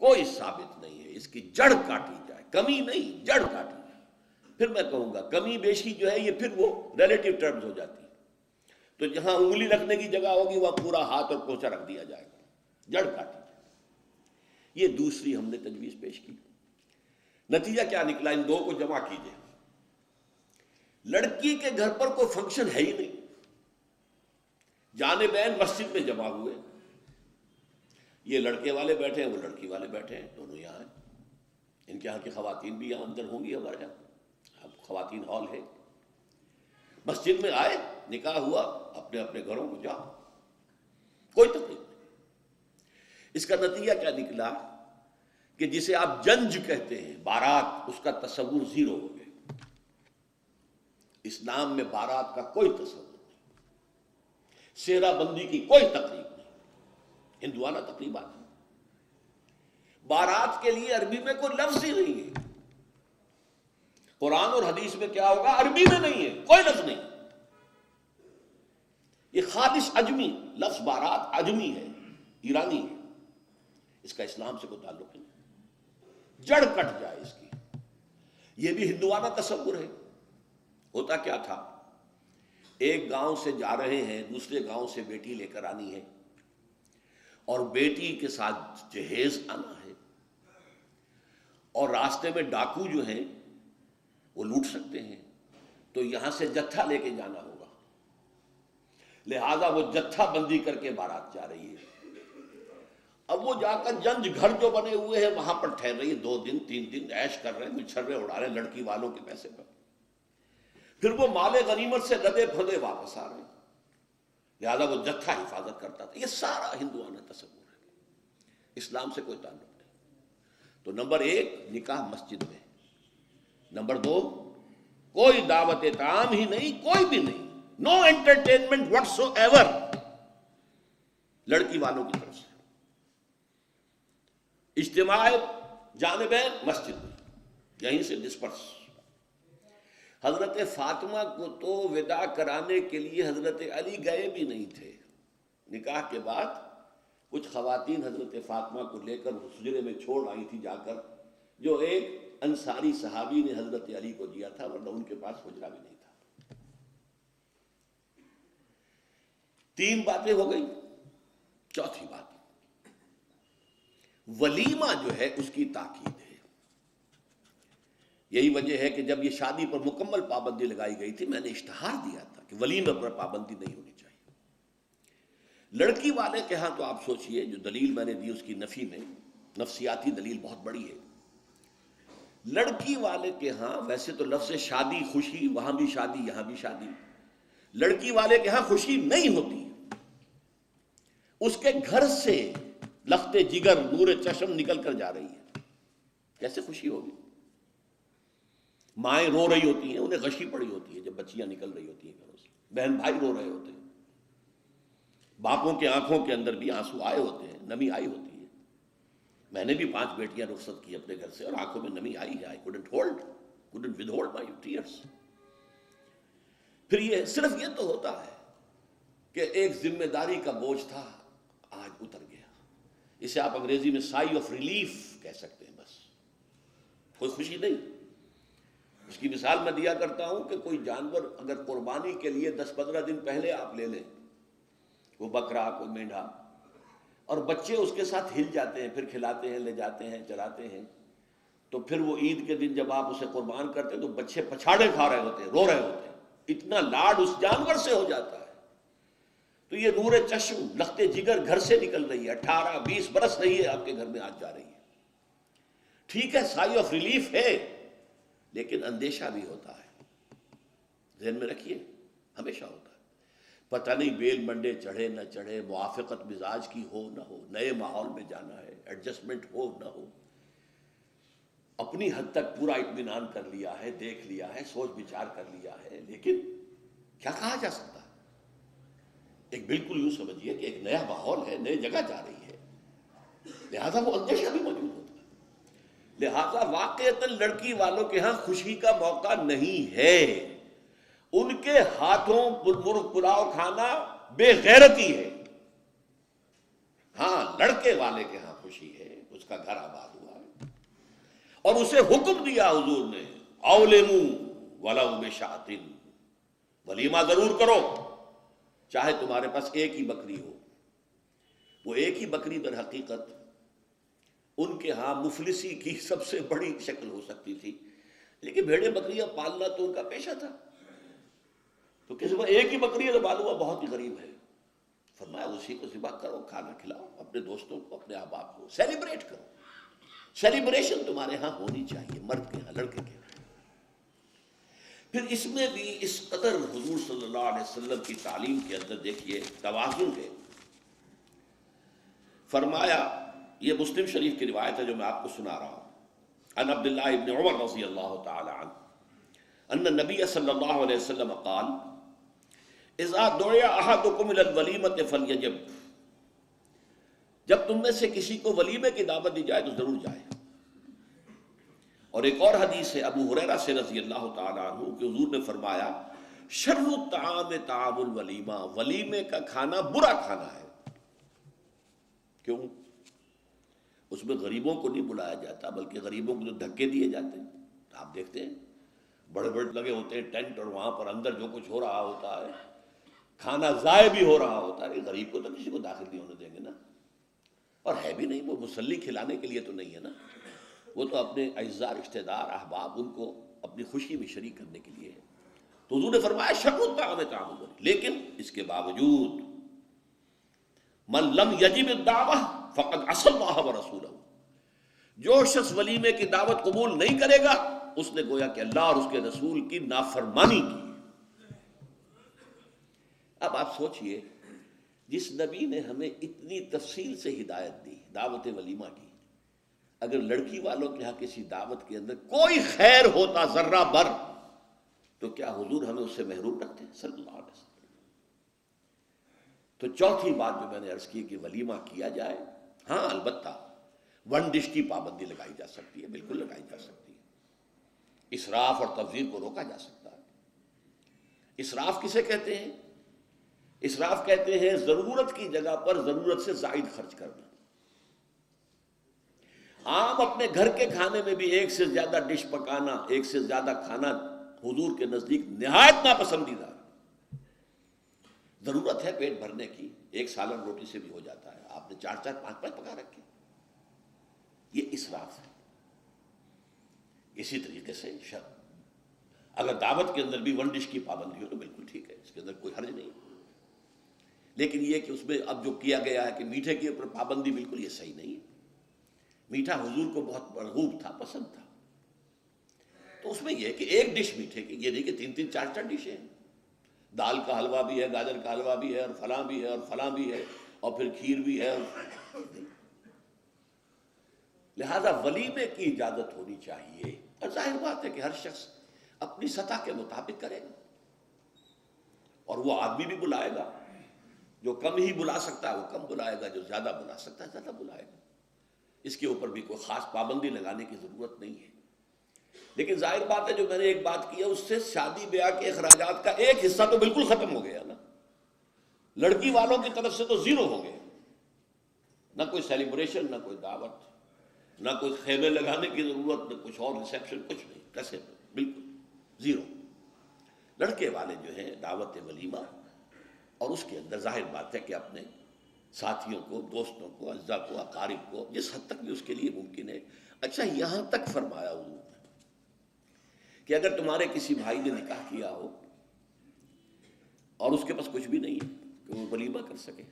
کوئی ثابت نہیں ہے، اس کی جڑ کاٹی جائے، کمی نہیں، جڑ کاٹی جائے۔ پھر میں کہوں گا کمی بیشی جو ہے یہ پھر وہ ریلیٹیو ٹرمز ہو جاتی ہے، تو جہاں انگلی رکھنے کی جگہ ہوگی وہاں پورا ہاتھ اور پونچھا رکھ دیا جائے گا، جڑ کاٹی جائے۔ یہ دوسری ہم نے تجویز پیش کی۔ نتیجہ کیا نکلا؟ ان دو کو جمع کیجئے، لڑکی کے گھر پر کوئی فنکشن ہے ہی نہیں، جانبین مسجد میں جمع ہوئے، یہ لڑکے والے بیٹھے ہیں، وہ لڑکی والے بیٹھے ہیں، دونوں یہاں ہیں، ان کے یہاں کی خواتین بھی یہاں اندر ہوں گی، ہمارے یہاں اب خواتین ہال ہے، مسجد میں آئے، نکاح ہوا، اپنے اپنے گھروں کو جاؤ، کوئی تکلیف نہیں۔ اس کا نتیجہ کیا نکلا کہ جسے آپ جنج کہتے ہیں، بارات، اس کا تصور زیرو ہو گیا۔ اسلام میں بارات کا کوئی تصور نہیں، سہرہ بندی کی کوئی تقریب نہیں، ہندوانہ تقریبات ہیں۔ بارات کے لیے عربی میں کوئی لفظ ہی نہیں ہے، قرآن اور حدیث میں کیا ہوگا؟ عربی میں نہیں ہے، کوئی لفظ نہیں۔ یہ خالص عجمی لفظ، بارات عجمی ہے، ایرانی ہے، اس کا اسلام سے کوئی تعلق نہیں، جڑ کٹ جائے اس کی۔ یہ بھی ہندوانہ تصور ہے۔ ہوتا کیا تھا، ایک گاؤں سے جا رہے ہیں، دوسرے گاؤں سے بیٹی لے کر آنی ہے، اور بیٹی کے ساتھ جہیز آنا ہے، اور راستے میں ڈاکو جو ہیں وہ لوٹ سکتے ہیں، تو یہاں سے جتھا لے کے جانا ہوگا، لہذا وہ جتھا بندی کر کے بارات جا رہی ہے۔ اب وہ جا کر جنج گھر جو بنے ہوئے ہیں وہاں پر ٹھہر رہی ہے، 2 دن 3 دن عیش کر رہے ہیں، مچھرے اڑا رہے ہیں لڑکی والوں کے پیسے پر، پھر وہ مال غنیمت سے لدے پھدے واپس آ رہے ہیں، لہذا وہ جتھا حفاظت کرتا تھا۔ یہ سارا ہندوانہ تصور ہے، اسلام سے کوئی تعلق نہیں۔ تو نمبر 1 نکاح مسجد میں، نمبر 2 کوئی دعوت طعام ہی نہیں، کوئی بھی نہیں، نو انٹرٹینمنٹ واٹس ایور لڑکی والوں کی طرف سے، اجتماع جانبین مسجد میں، یہیں سے ڈسپرس۔ حضرت فاطمہ کو تو وداع کرانے کے لیے حضرت علی گئے بھی نہیں تھے. نکاح کے بعد کچھ خواتین حضرت فاطمہ کو لے کر حجرے میں چھوڑ آئی تھی جا کر، جو ایک انصاری صحابی نے حضرت علی کو دیا تھا، ورنہ ان کے پاس حجرہ بھی نہیں تھا. 3 باتیں ہو گئی. چوتھی بات، ولیمہ جو ہے اس کی تاکید ہے. یہی وجہ ہے کہ جب یہ شادی پر مکمل پابندی لگائی گئی تھی، میں نے اشتہار دیا تھا کہ ولیمے پر پابندی نہیں ہونی چاہیے. لڑکی والے کے ہاں تو آپ سوچئے، جو دلیل میں نے دی اس کی نفی میں، نفسیاتی دلیل بہت بڑی ہے. لڑکی والے کے ہاں ویسے تو لفظ شادی خوشی، وہاں بھی شادی یہاں بھی شادی. لڑکی والے کے ہاں خوشی نہیں ہوتی. اس کے گھر سے لخت جگر نور چشم نکل کر جا رہی ہے، کیسے خوشی ہوگی؟ مائیں رو رہی ہوتی ہیں، انہیں غشی پڑی ہوتی ہے جب بچیاں نکل رہی ہوتی ہیں گھروں سے. بہن بھائی رو رہے ہوتے ہیں، باپوں کے آنکھوں کے اندر بھی آنسو آئے ہوتے ہیں، نمی آئی ہوتی ہے. میں نے بھی 5 بیٹیاں رخصت کی اپنے گھر سے اور آنکھوں میں نمی آئی ہے. I couldn't withhold my tears. پھر یہ صرف یہ تو ہوتا ہے کہ ایک ذمہ داری کا بوجھ تھا، آج اتر گیا. اسے آپ انگریزی میں سائی آف ریلیف کہہ سکتے ہیں. بس کوئی خوشی نہیں. اس کی مثال میں دیا کرتا ہوں کہ کوئی جانور اگر قربانی کے لیے 10-15 دن پہلے آپ لے لیں، کوئی بکرا کوئی مینڈھا، اور بچے اس کے ساتھ ہل جاتے ہیں، پھر کھلاتے ہیں، لے جاتے ہیں، چلاتے ہیں، تو پھر وہ عید کے دن جب آپ اسے قربان کرتے ہیں تو بچے پچھاڑے کھا رہے ہوتے ہیں، رو رہے ہوتے ہیں. اتنا لاڈ اس جانور سے ہو جاتا ہے. تو یہ نور چشم لخت جگر گھر سے نکل رہی ہے، 18-20 برس رہی ہے آپ کے گھر میں، آج جا رہی ہے. ٹھیک ہے، سائی آف ریلیف ہے، لیکن اندیشہ بھی ہوتا ہے. ذہن میں رکھیے، ہمیشہ ہوتا ہے. پتہ نہیں بیل منڈے چڑھے نہ چڑھے، موافقت مزاج کی ہو نہ ہو، نئے ماحول میں جانا ہے، ایڈجسٹمنٹ ہو نہ ہو. اپنی حد تک پورا اطمینان کر لیا ہے، دیکھ لیا ہے، سوچ بچار کر لیا ہے، لیکن کیا کہا جا سکتا ہے؟ ایک بالکل یوں سمجھیے کہ ایک نیا ماحول ہے، نئی جگہ جا رہی ہے، لہذا وہ اندیشہ بھی موجود ہوتا ہے. لہذا واقعتاً لڑکی والوں کے ہاں خوشی کا موقع نہیں ہے. ان کے ہاتھوں مرغ پلاؤ کھانا بے غیرتی ہے. ہاں لڑکے والے کے ہاں خوشی ہے، اس کا گھر آباد ہوا ہے، اور اسے حکم دیا حضور نے، اولموا ولو بشاۃ، ولیمہ ضرور کرو چاہے تمہارے پاس ایک ہی بکری ہو. وہ ایک ہی بکری در حقیقت ان کے ہاں مفلسی کی سب سے بڑی شکل ہو سکتی تھی، لیکن بھیڑیں بکریاں پالنا تو ان کا پیشہ تھا. تو کسی کو ایک ہی بکری ہے تو معلوم ہوا بہت ہی غریب ہے. فرمایا اسی کو ذبح کرو، کھانا کھلاؤ اپنے دوستوں کو، اپنے احباب کو، سیلیبریٹ کرو. سیلیبریشن تمہارے ہاں ہونی چاہیے، مرد کے ہاں، لڑکے کے ہاں. پھر اس میں بھی اس قدر حضور صلی اللہ علیہ وسلم کی تعلیم کے اندر دیکھیے توازن ہے. فرمایا، یہ مسلم شریف کی روایت ہے جو میں آپ کو سنا رہا ہوں، عن عبداللہ ابن عمر رضی اللہ تعالی عنہ ان النبی صلی اللہ علیہ وسلم قال اذا دعی احدکم الی الولیمۃ فلیجب، جب تم میں سے کسی کو ولیمے کی دعوت دی جائے تو ضرور جائے. اور ایک اور حدیث ہے ابو ہریرہ سے رضی اللہ تعالی عنہ کہ حضور نے فرمایا شر الطعام طعام الولیمہ، ولیمے کا کھانا برا کھانا ہے. کیوں؟ اس میں غریبوں کو نہیں بلایا جاتا، بلکہ غریبوں کو جو دھکے دیے جاتے ہیں. آپ دیکھتے ہیں بڑے بڑے لگے ہوتے ہیں ٹینٹ، اور وہاں پر اندر جو کچھ ہو رہا ہوتا ہے، کھانا ضائع بھی ہو رہا ہوتا ہے. غریب کو تو کسی کو داخل نہیں ہونے دیں گے نا. اور ہے بھی نہیں، وہ مسلی کھلانے کے لیے تو نہیں ہے نا، وہ تو اپنے اعزاء رشتہ دار احباب ان کو اپنی خوشی میں شریک کرنے کے لیے ہے. تو حضور نے فرمایا شر الطعام طعام الولیمہ، لیکن اس کے باوجود من لم یجب الدعوہ فقد عصى اللہ ورسولہ، جو شخص ولیمے کی دعوت قبول نہیں کرے گا اس نے گویا کہ اللہ اور اس کے رسول کی نافرمانی کی. اب آپ سوچئے، جس نبی نے ہمیں اتنی تفصیل سے ہدایت دی دعوت ولیمہ کی، اگر لڑکی والوں کے ہاں کسی دعوت کے اندر کوئی خیر ہوتا ذرہ بر، تو کیا حضور ہمیں اس سے محروم رکھتے ہیں صلی اللہ علیہ وسلم؟ تو چوتھی بات جو میں نے عرض کی کہ ولیمہ کیا جائے، ہاں البتہ ون ڈش کی پابندی لگائی جا سکتی ہے، بالکل لگائی جا سکتی ہے. اسراف اور تبذیر کو روکا جا سکتا ہے. اسراف کسے کہتے ہیں؟ اسراف کہتے ہیں ضرورت کی جگہ پر ضرورت سے زائد خرچ کرنا۔ عام اپنے گھر کے کھانے میں بھی ایک سے زیادہ ڈش پکانا، ایک سے زیادہ کھانا حضور کے نزدیک نہایت ناپسندیدہ۔ ضرورت ہے پیٹ بھرنے کی، ایک سالن روٹی سے بھی ہو جاتا ہے، آپ نے 4 4 5 5 پکا رکھے، یہ اسراف ہے۔ اسی طریقے سے اگر دعوت کے اندر بھی 1 ڈش کی پابندی ہو تو بالکل ٹھیک ہے، اس کے اندر کوئی حرج نہیں، لیکن یہ کہ اس میں اب جو کیا گیا ہے کہ میٹھے کے اوپر پابندی، بالکل یہ صحیح نہیں ہے۔ میٹھا حضور کو بہت مرغوب تھا، پسند تھا، تو اس میں یہ کہ ایک ڈش میٹھے کی، یہ نہیں کہ 3 3 4 4 ڈشیں ہیں، دال کا حلوہ بھی ہے، گاجر کا حلوہ بھی ہے، اور فلاں بھی ہے، اور فلاں بھی ہے، اور پھر کھیر بھی ہے۔ لہذا ولیمے کی اجازت ہونی چاہیے، اور ظاہر بات ہے کہ ہر شخص اپنی سطح کے مطابق کرے گا، اور وہ آدمی بھی بلائے گا، جو کم ہی بلا سکتا ہے وہ کم بلائے گا، جو زیادہ بلا سکتا ہے زیادہ بلائے گا۔ اس کے اوپر بھی کوئی خاص پابندی لگانے کی ضرورت نہیں ہے۔ لیکن ظاہر بات ہے جو میں نے ایک بات کی ہے، اس سے شادی بیاہ کے اخراجات کا ایک حصہ تو بالکل ختم ہو گیا نا، لڑکی والوں کی طرف سے تو زیرو ہو گیا، نہ کوئی سیلیبریشن، نہ کوئی دعوت، نہ کوئی خیمے لگانے کی ضرورت، نہ کچھ اور ریسیپشن، کچھ نہیں، کیسے بالکل زیرو۔ لڑکے والے جو ہیں دعوت ولیمہ، اور اس کے اندر ظاہر بات ہے کہ اپنے ساتھیوں کو، دوستوں کو، اعزاء کو، اقارب کو، جس حد تک بھی اس کے لیے ممکن ہے۔ اچھا، یہاں تک فرمایا حضور نے کہ اگر تمہارے کسی بھائی نے نکاح کیا ہو اور اس کے پاس کچھ بھی نہیں ہے کہ وہ ولیمہ کر سکے،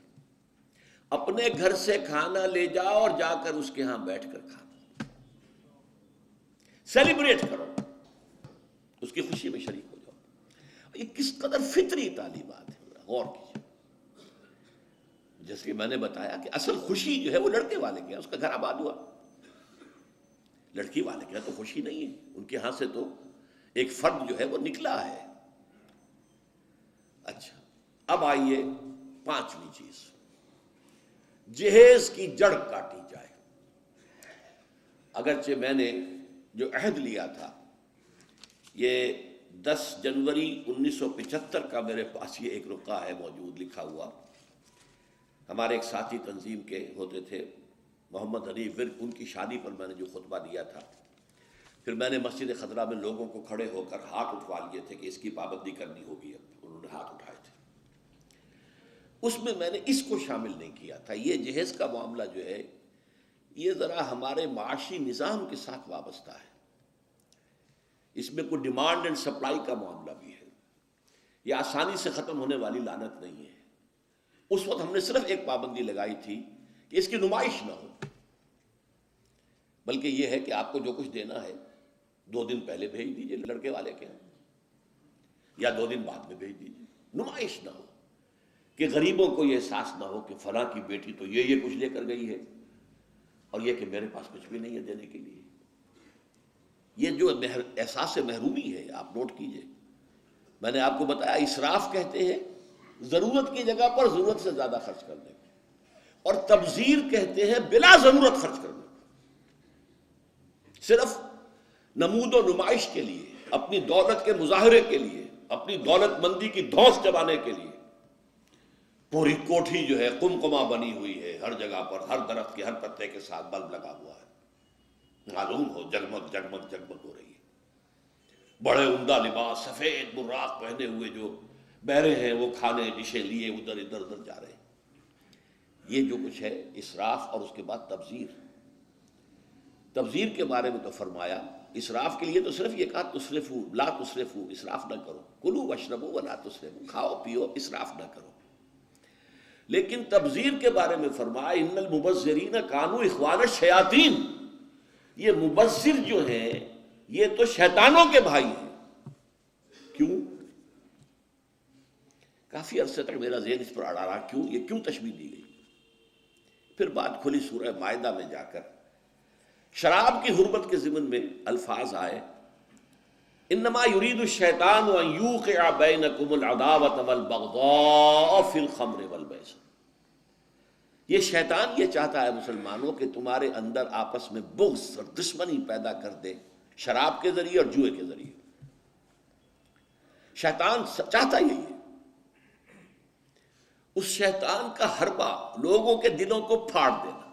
اپنے گھر سے کھانا لے جاؤ اور جا کر اس کے ہاں بیٹھ کر کھانا، سیلیبریٹ کرو، اس کی خوشی میں شریک ہو جاؤ۔ یہ کس قدر فطری تعلیمات ہے، غور کیجیے۔ جیسے کہ میں نے بتایا کہ اصل خوشی جو ہے وہ لڑکے والے کے، اس کا گھر آباد ہوا، لڑکی والے کے تو خوشی نہیں ہے، ان کے ہاں سے تو ایک فرد جو ہے وہ نکلا ہے۔ اچھا، اب آئیے 5ویں چیز، جہیز کی جڑ کاٹی جائے۔ اگرچہ میں نے جو عہد لیا تھا، یہ 10 جنوری 1975 کا میرے پاس یہ ایک رقعہ ہے موجود، لکھا ہوا، ہمارے ایک ساتھی تنظیم کے ہوتے تھے محمد حنیف ورک، ان کی شادی پر میں نے جو خطبہ دیا تھا، پھر میں نے مسجد خضرہ میں لوگوں کو کھڑے ہو کر ہاتھ اٹھوا لیے تھے کہ اس کی پابندی کرنی ہوگی، اب انہوں نے ہاتھ اٹھائے تھے، اس میں میں نے اس کو شامل نہیں کیا تھا۔ یہ جہیز کا معاملہ جو ہے یہ ذرا ہمارے معاشی نظام کے ساتھ وابستہ ہے، اس میں کوئی ڈیمانڈ اینڈ سپلائی کا معاملہ بھی ہے، یہ آسانی سے ختم ہونے والی لعنت نہیں ہے۔ اس وقت ہم نے صرف ایک پابندی لگائی تھی کہ اس کی نمائش نہ ہو، بلکہ یہ ہے کہ آپ کو جو کچھ دینا ہے 2 دن پہلے بھیج دیجئے لڑکے والے کے، یا 2 دن بعد میں بھیج دیجئے، نمائش نہ ہو، کہ غریبوں کو یہ احساس نہ ہو کہ فلاں کی بیٹی تو یہ کچھ لے کر گئی ہے، اور یہ کہ میرے پاس کچھ بھی نہیں ہے دینے کے لیے۔ یہ جو احساس محرومی ہے، آپ نوٹ کیجئے، میں نے آپ کو بتایا اسراف کہتے ہیں ضرورت کی جگہ پر ضرورت سے زیادہ خرچ کرنے کو، اور تبذیر کہتے ہیں بلا ضرورت خرچ کرنے کو، صرف نمود و نمائش کے لیے، اپنی دولت کے مظاہرے کے لیے، اپنی دولت مندی کی دھوس چبانے کے لیے۔ پوری کوٹھی جو ہے قمقمہ بنی ہوئی ہے، ہر جگہ پر، ہر درخت کے ہر پتے کے ساتھ بلب لگا ہوا ہے، معلوم ہو جگمگ جگمگ جگمگ ہو رہی ہے، بڑے عمدہ لباس، سفید براق پہنے ہوئے جو بہرے ہیں وہ کھانے ڈشیں لیے ادھر ادھر جا رہے ہیں۔ یہ جو کچھ ہے اسراف، اور اس کے بعد تبذیر۔ تبذیر کے بارے میں تو فرمایا، اسراف کے لیے تو صرف یہ کہا تسرفو لا تسرفو، اسراف نہ کرو، کلو واشربو ولا تسرفو، کھاؤ پیو اسراف نہ کرو۔ لیکن تبذیر کے بارے میں فرمایا ان المبذرین کانوا اخوان الشیاطین، یہ مبذر جو ہیں یہ تو شیطانوں کے بھائی ہیں۔ کیوں؟ کافی عرصے تک میرا ذہن اس پر اڑا رہا، کیوں یہ کیوں تشبیہ دی گئی؟ پھر بات کھلی سورہ مائدہ میں جا کر، شراب کی حرمت کے ضمن میں الفاظ آئے، انما یرید الشیطان ان یوقع بینکم العداوۃ والبغضاء فی الخمر والمیسر، یہ شیطان یہ چاہتا ہے مسلمانوں کہ تمہارے اندر آپس میں بغض اور دشمنی پیدا کر دے، شراب کے ذریعے اور جوئے کے ذریعے۔ شیطان چاہتا یہی ہے، اس شیطان کا حربہ لوگوں کے دلوں کو پھاڑ دینا،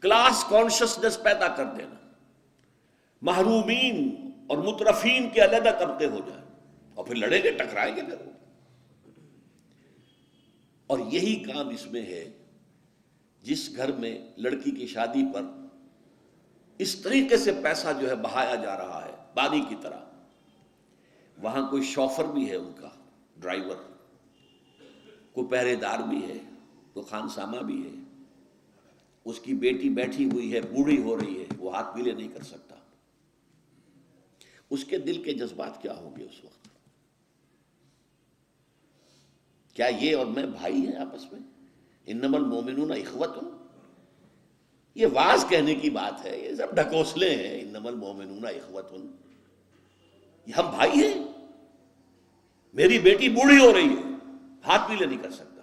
کلاس کانشسنس پیدا کر دینا، محرومین اور مترفین کے علیحدہ طبقے ہو جائیں، اور پھر لڑیں گے، ٹکرائیں گے پھر۔ اور یہی کام اس میں ہے، جس گھر میں لڑکی کی شادی پر اس طریقے سے پیسہ جو ہے بہایا جا رہا ہے پانی کی طرح، وہاں کوئی شوفر بھی ہے، ان کا ڈرائیور، کوئی پہرے دار بھی ہے، کوئی خانسامہ بھی ہے، اس کی بیٹی بیٹھی ہوئی ہے، بوڑھی ہو رہی ہے، وہ ہاتھ پیلے نہیں کر سکتا، اس کے دل کے جذبات کیا ہوں گے اس وقت؟ کیا یہ اور میں بھائی ہیں آپس میں؟ انما المومنون اخوۃ، یہ واز کہنے کی بات ہے، یہ سب ڈھکوسلے ہیں، انما المومنون اخوۃ، یہ ہم بھائی ہیں؟ میری بیٹی بوڑھی ہو رہی ہے، ہاتھ پیلے نہیں کر سکتا،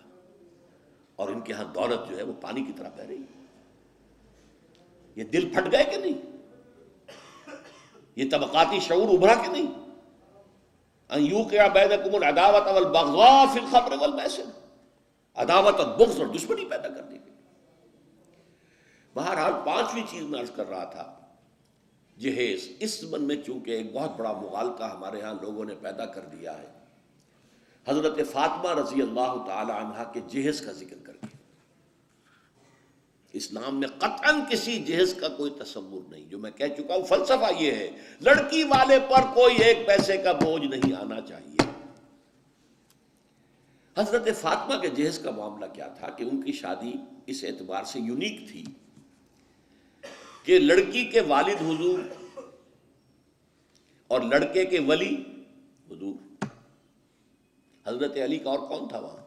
اور ان کے ہاں دولت جو ہے وہ پانی کی طرح بہ رہی ہے۔ یہ دل پھٹ گئے کہ نہیں؟ یہ طبقاتی شعور ابھرا کہ نہیں؟ ان یوقع بینکم العداوۃ والبغضاء فی الخمر والمیسر، عداوت اور بغض اور دشمنی پیدا کر دی گئی۔ بہرحال پانچویں چیز میں عرض کر رہا تھا، جہیز۔ اس من میں چونکہ ایک بہت بڑا مغالطہ ہمارے ہاں لوگوں نے پیدا کر دیا ہے، حضرت فاطمہ رضی اللہ تعالی عنہا کے جہیز کا ذکر کر کے۔ اسلام میں قطعاً کسی جہیز کا کوئی تصور نہیں، جو میں کہہ چکا ہوں، فلسفہ یہ ہے، لڑکی والے پر کوئی ایک پیسے کا بوجھ نہیں آنا چاہیے۔ حضرت فاطمہ کے جہیز کا معاملہ کیا تھا کہ ان کی شادی اس اعتبار سے یونیک تھی کہ لڑکی کے والد حضور اور لڑکے کے ولی حضور، حضرت علی کا اور کون تھا وہاں؟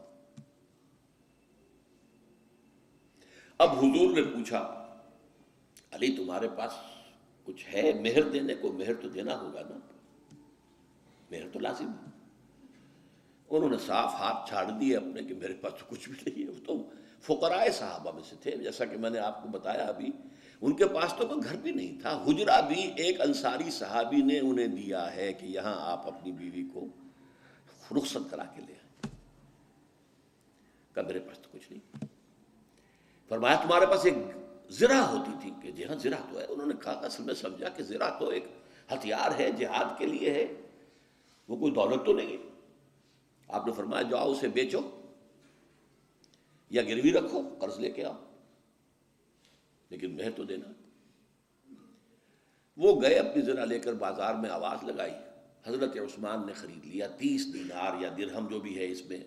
اب حضور نے پوچھا، علی تمہارے پاس کچھ ہے مہر دینے کو؟ مہر تو دینا ہوگا نا، مہر تو لازم ہے۔ انہوں نے صاف ہاتھ چھاڑ دیے اپنے کہ میرے پاس تو کچھ بھی نہیں ہے۔ وہ تو فقراء صحابہ میں سے تھے، جیسا کہ میں نے آپ کو بتایا ابھی، ان کے پاس تو کوئی گھر بھی نہیں تھا، حجرہ بھی ایک انصاری صحابی نے انہیں دیا ہے کہ یہاں آپ اپنی بیوی کو رخصت کرا کے لے آئیں۔ کہا میرے پاس تو کچھ نہیں۔ فرمایا تمہارے پاس ایک زرہ ہوتی تھی؟ کہ جی ہاں زرہ تو ہے۔ انہوں نے کہا اصل میں سمجھا کہ زرہ تو ایک ہتھیار ہے، جہاد کے لیے ہے، وہ کوئی دولت تو نہیں ہے۔ آپ نے فرمایا جاؤ اسے بیچو یا گروی رکھو، قرض لے کے آؤ، لیکن مہر تو دینا۔ وہ گئے اپنی زرہ لے کر بازار میں، آواز لگائی، حضرت عثمان نے خرید لیا، 30 دینار یا درہم جو بھی ہے، اس میں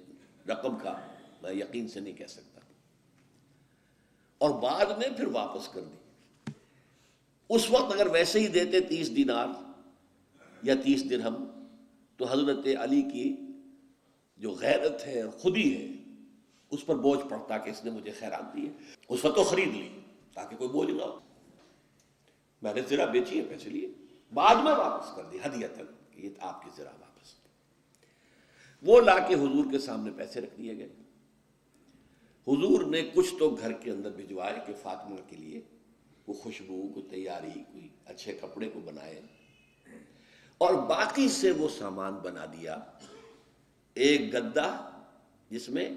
رقم کا میں یقین سے نہیں کہہ سکتا، اور بعد میں پھر واپس کر دی۔ اس وقت اگر ویسے ہی دیتے 30 دینار یا 30 درہم تو حضرت علی کی جو غیرت ہے اور خودی ہے اس پر بوجھ پڑتا کہ اس نے مجھے خیرات دی ہے۔ اس وقت تو خرید لی تاکہ کوئی بوجھ نہ ہو، میں نے زرہ بیچی ہے، پیسے لیے، بعد میں واپس کر دی ہدیۃً کہ یہ آپ کی زرہ واپس۔ وہ لا کے حضور کے سامنے پیسے رکھ دیے گئے۔ حضور نے کچھ تو گھر کے اندر بھجوائے کہ فاطمہ کے لیے کوئی خوشبو، کوئی تیاری، کوئی اچھے کپڑے کو بنائے، اور باقی سے وہ سامان بنا دیا۔ ایک گدا جس میں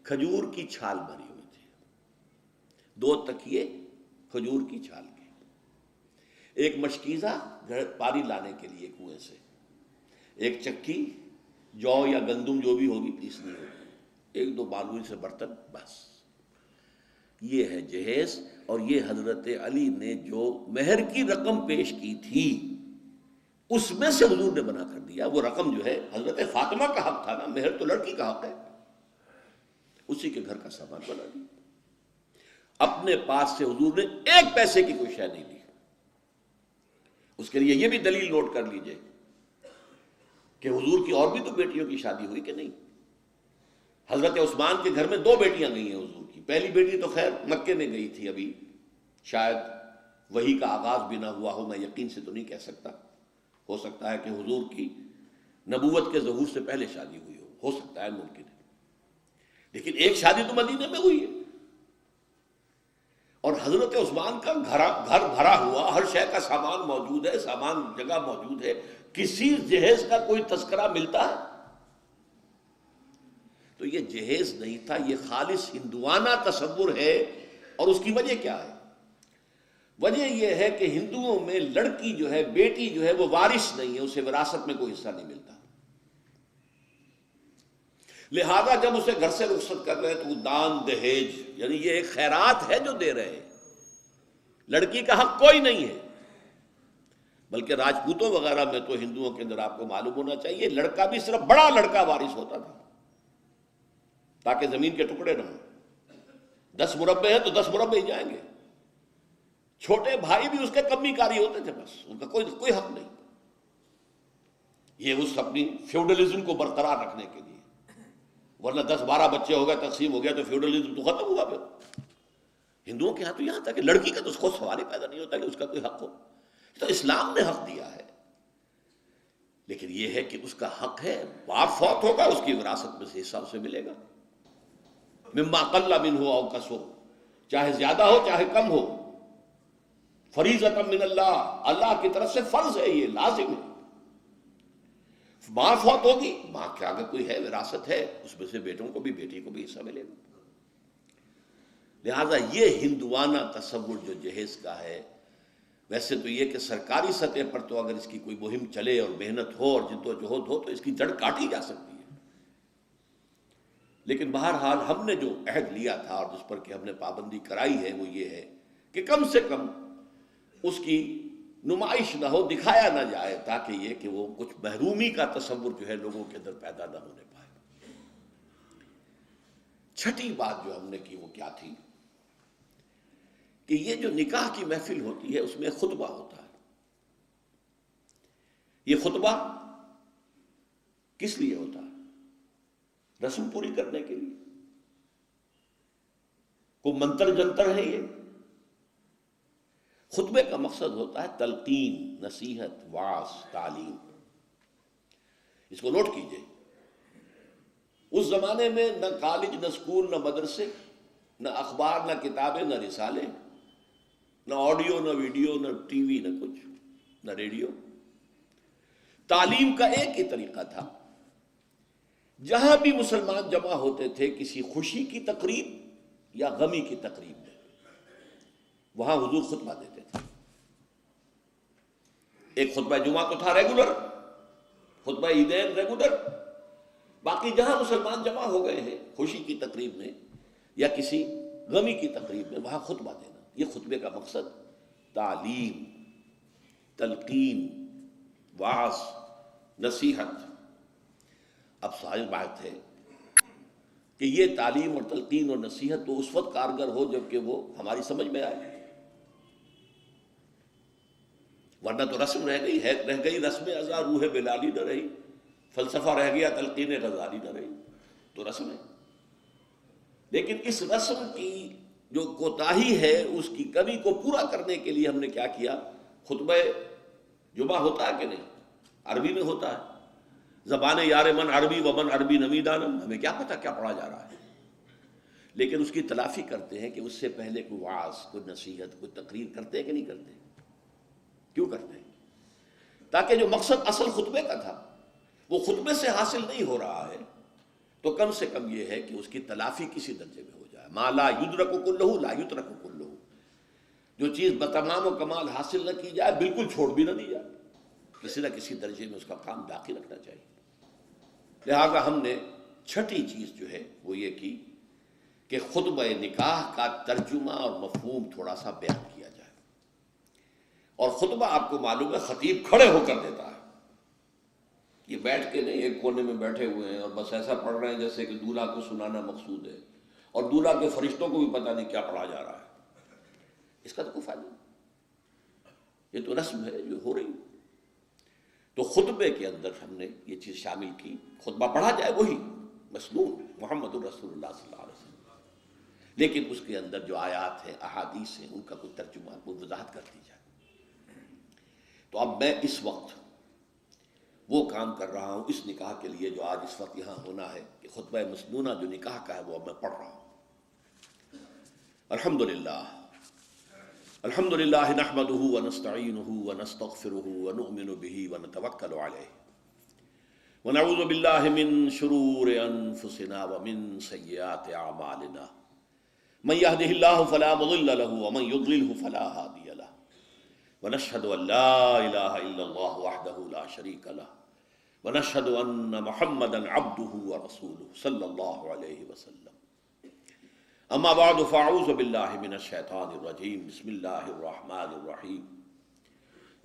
کھجور کی چھال بھری ہوئی تھی، 2 تکیے کھجور کی چھال کے، ایک مشکیزہ پانی لانے کے لیے کنویں سے، ایک چکی جو یا گندم جو بھی ہوگی پیسنی ہوگی، 1-2 معمولی سے برتن، بس یہ ہے جہیز۔ اور یہ حضرت علی نے جو مہر کی رقم پیش کی تھی اس میں سے حضور نے بنا کر دیا۔ وہ رقم جو ہے حضرت فاطمہ کا حق تھا نا، مہر تو لڑکی کا حق ہے، اسی کے گھر کا سامان بنا دیا۔ اپنے پاس سے حضور نے 1 پیسے کی کوئی شے نہیں دی۔ اس کے لیے یہ بھی دلیل نوٹ کر لیجئے کہ حضور کی اور بھی تو بیٹیوں کی شادی ہوئی کہ نہیں۔ حضرت عثمان کے گھر میں 2 بیٹیاں گئی ہیں حضور کی۔ پہلی بیٹی تو خیر مکے میں گئی تھی، ابھی شاید وحی کا آغاز بھی نہ ہوا ہو، میں یقین سے تو نہیں کہہ سکتا، ہو سکتا ہے کہ حضور کی نبوت کے ظہور سے پہلے شادی ہوئی ہو سکتا ہے، ممکن ہے، لیکن ایک شادی تو مدینے میں ہوئی ہے۔ اور حضرت عثمان کا گھر بھرا ہوا، ہر شے کا سامان موجود ہے، سامان جگہ موجود ہے، کسی جہیز کا کوئی تذکرہ ملتا ہے؟ تو یہ جہیز نہیں تھا، یہ خالص ہندوانہ تصور ہے۔ اور اس کی وجہ کیا ہے؟ وجہ یہ ہے کہ ہندوؤں میں لڑکی جو ہے، بیٹی جو ہے، وہ وارث نہیں ہے، اسے وراثت میں کوئی حصہ نہیں ملتا۔ لہذا جب اسے گھر سے رخصت کر رہے ہیں تو وہ دان دہیج، یعنی یہ ایک خیرات ہے جو دے رہے ہیں، لڑکی کا حق کوئی نہیں ہے۔ بلکہ راجپوتوں وغیرہ میں تو ہندوؤں کے اندر آپ کو معلوم ہونا چاہیے، لڑکا بھی صرف بڑا لڑکا وارث ہوتا تھا تاکہ زمین کے ٹکڑے نہ ہوں۔ 10 مربع ہیں تو 10 مربع ہی جائیں گے۔ چھوٹے بھائی بھی اس کے کمی کاری ہوتے تھے، بس ان کا کوئی حق نہیں۔ یہ اس اپنی فیوڈلزم کو برقرار رکھنے کے لیے، ورنہ 10-12 بچے ہو گئے، تقسیم ہو گیا تو فیوڈلزم تو ختم ہوا۔ پھر ہندوؤں کے ہاں تو یہاں تک کہ لڑکی کا تو خود سوال ہی پیدا نہیں ہوتا کہ اس کا کوئی حق ہو۔ تو اسلام نے حق دیا ہے، لیکن یہ ہے کہ اس کا حق ہے، باپ فوت ہوگا اس کی وراثت میں سے حصہ اسے ملے گا، مما قل منہ او کثر، چاہے زیادہ ہو چاہے کم ہو، فریضۃ من اللہ، اللہ کی طرف سے فرض ہے، یہ لازم ہے۔ ماں فوت ہوگی، ماں کے آگے کوئی ہے، وراثت ہے، اس میں سے بیٹوں کو بھی بیٹی کو بھی حصہ ملے گا۔ لہذا یہ ہندوانہ تصور جو جہیز کا ہے، ویسے تو یہ کہ سرکاری سطح پر تو اگر اس کی کوئی مہم چلے اور محنت ہو اور جد و جہد ہو تو اس کی جڑ کاٹی جا سکتی ہے، لیکن بہرحال ہم نے جو عہد لیا تھا اور جس پر کہ ہم نے پابندی کرائی ہے وہ یہ ہے کہ کم سے کم اس کی نمائش نہ ہو، دکھایا نہ جائے، تاکہ یہ کہ وہ کچھ محرومی کا تصور جو ہے لوگوں کے اندر پیدا نہ ہونے پائے۔ چھٹی بات جو ہم نے کی وہ کیا تھی کہ یہ جو نکاح کی محفل ہوتی ہے اس میں خطبہ ہوتا ہے۔ یہ خطبہ کس لیے ہوتا ہے؟ رسم پوری کرنے کے لیے؟ کوئی منتر جنتر ہے یہ؟ خطبے کا مقصد ہوتا ہے تلقین، نصیحت، وعظ، تعلیم۔ اس کو نوٹ کیجئے، اس زمانے میں نہ کالج، نہ اسکول، نہ مدرسے، نہ اخبار، نہ کتابیں، نہ رسالے، نہ آڈیو، نہ ویڈیو، نہ ٹی وی، نہ کچھ، نہ ریڈیو۔ تعلیم کا ایک ہی طریقہ تھا، جہاں بھی مسلمان جمع ہوتے تھے کسی خوشی کی تقریب یا غمی کی تقریب میں، وہاں حضور خطبہ دیتے تھے۔ ایک خطبہ جمعہ تو تھا ریگولر، خطبہ عیدین ریگولر، باقی جہاں مسلمان جمع ہو گئے ہیں خوشی کی تقریب میں یا کسی غمی کی تقریب میں، وہاں خطبہ دینا۔ یہ خطبے کا مقصد تعلیم، تلقین، وعظ، نصیحت۔ اب ساری بات ہے کہ یہ تعلیم اور تلقین اور نصیحت تو اس وقت کارگر ہو جب کہ وہ ہماری سمجھ میں آئے، ورنہ تو رسم رہ گئی رسم ازا، روح بلالی نہ رہی، فلسفہ رہ گیا، تلقین غزالی نہ رہی، تو رسم ہے۔ لیکن اس رسم کی جو کوتاہی ہے، اس کی کمی کو پورا کرنے کے لیے ہم نے کیا کیا؟ خطبہ جمعہ ہوتا ہے کہ نہیں؟ عربی میں ہوتا ہے، زبان یار من عربی ومن عربی نمیدانم، ہمیں کیا پتہ کیا پڑھا جا رہا ہے، لیکن اس کی تلافی کرتے ہیں کہ اس سے پہلے کوئی وعظ، کوئی نصیحت، کوئی تقریر کرتے ہیں کہ نہیں کرتے؟ کیوں کرتے ہیں؟ تاکہ جو مقصد اصل خطبے کا تھا وہ خطبے سے حاصل نہیں ہو رہا ہے، تو کم سے کم یہ ہے کہ اس کی تلافی کسی درجے میں ہو جائے۔ ما لا یدرک کلہ لا یترک کلہ، جو چیز بتمام و کمال حاصل نہ کی جائے بالکل چھوڑ بھی نہ دی جائے، کسی نہ کسی درجے میں اس کا کام داخل رکھنا چاہیے۔ لہذا ہم نے چھٹی چیز جو ہے وہ یہ کی کہ خطبہ نکاح کا ترجمہ اور مفہوم تھوڑا سا بیان کیا جائے۔ اور خطبہ آپ کو معلوم ہے خطیب کھڑے ہو کر دیتا ہے، یہ بیٹھ کے نہیں ایک کونے میں بیٹھے ہوئے ہیں اور بس ایسا پڑھ رہے ہیں جیسے کہ دولہا کو سنانا مقصود ہے، اور دولہا کے فرشتوں کو بھی پتہ نہیں کیا پڑھا جا رہا ہے، اس کا تو کوئی فائدہ نہیں، یہ تو رسم ہے جو ہو رہی۔ تو خطبے کے اندر ہم نے یہ چیز شامل کی، خطبہ پڑھا جائے وہی مسنون محمد الرسول اللہ صلی اللہ علیہ وسلم، لیکن اس کے اندر جو آیات ہیں، احادیث ہیں، ان کا کوئی ترجمہ، کوئی وضاحت کر دی جائے۔ تو اب میں اس وقت وہ کام کر رہا ہوں اس نکاح کے لیے جو آج اس وقت یہاں ہونا ہے، کہ خطبہ مسنونہ جو نکاح کا ہے وہ اب میں پڑھ رہا ہوں۔ الحمدللہ الحمد للہ نحمده ونستعینه ونستغفره ونؤمن به ونتوکل علیہ ونعوذ باللہ من شرور انفسنا ومن سیئات اعمالنا من يهده الله فلا مضل له ومن يضلله فلا هادي له ونشهد ان لا اله الا الله وحده لا شريك له ونشهد ان محمدا عبده ورسوله صلی اللہ علیہ وسلم. اما بعد فاعوذ باللہ من الشیطان الرجیم بسم اللہ الرحمن الرحیم.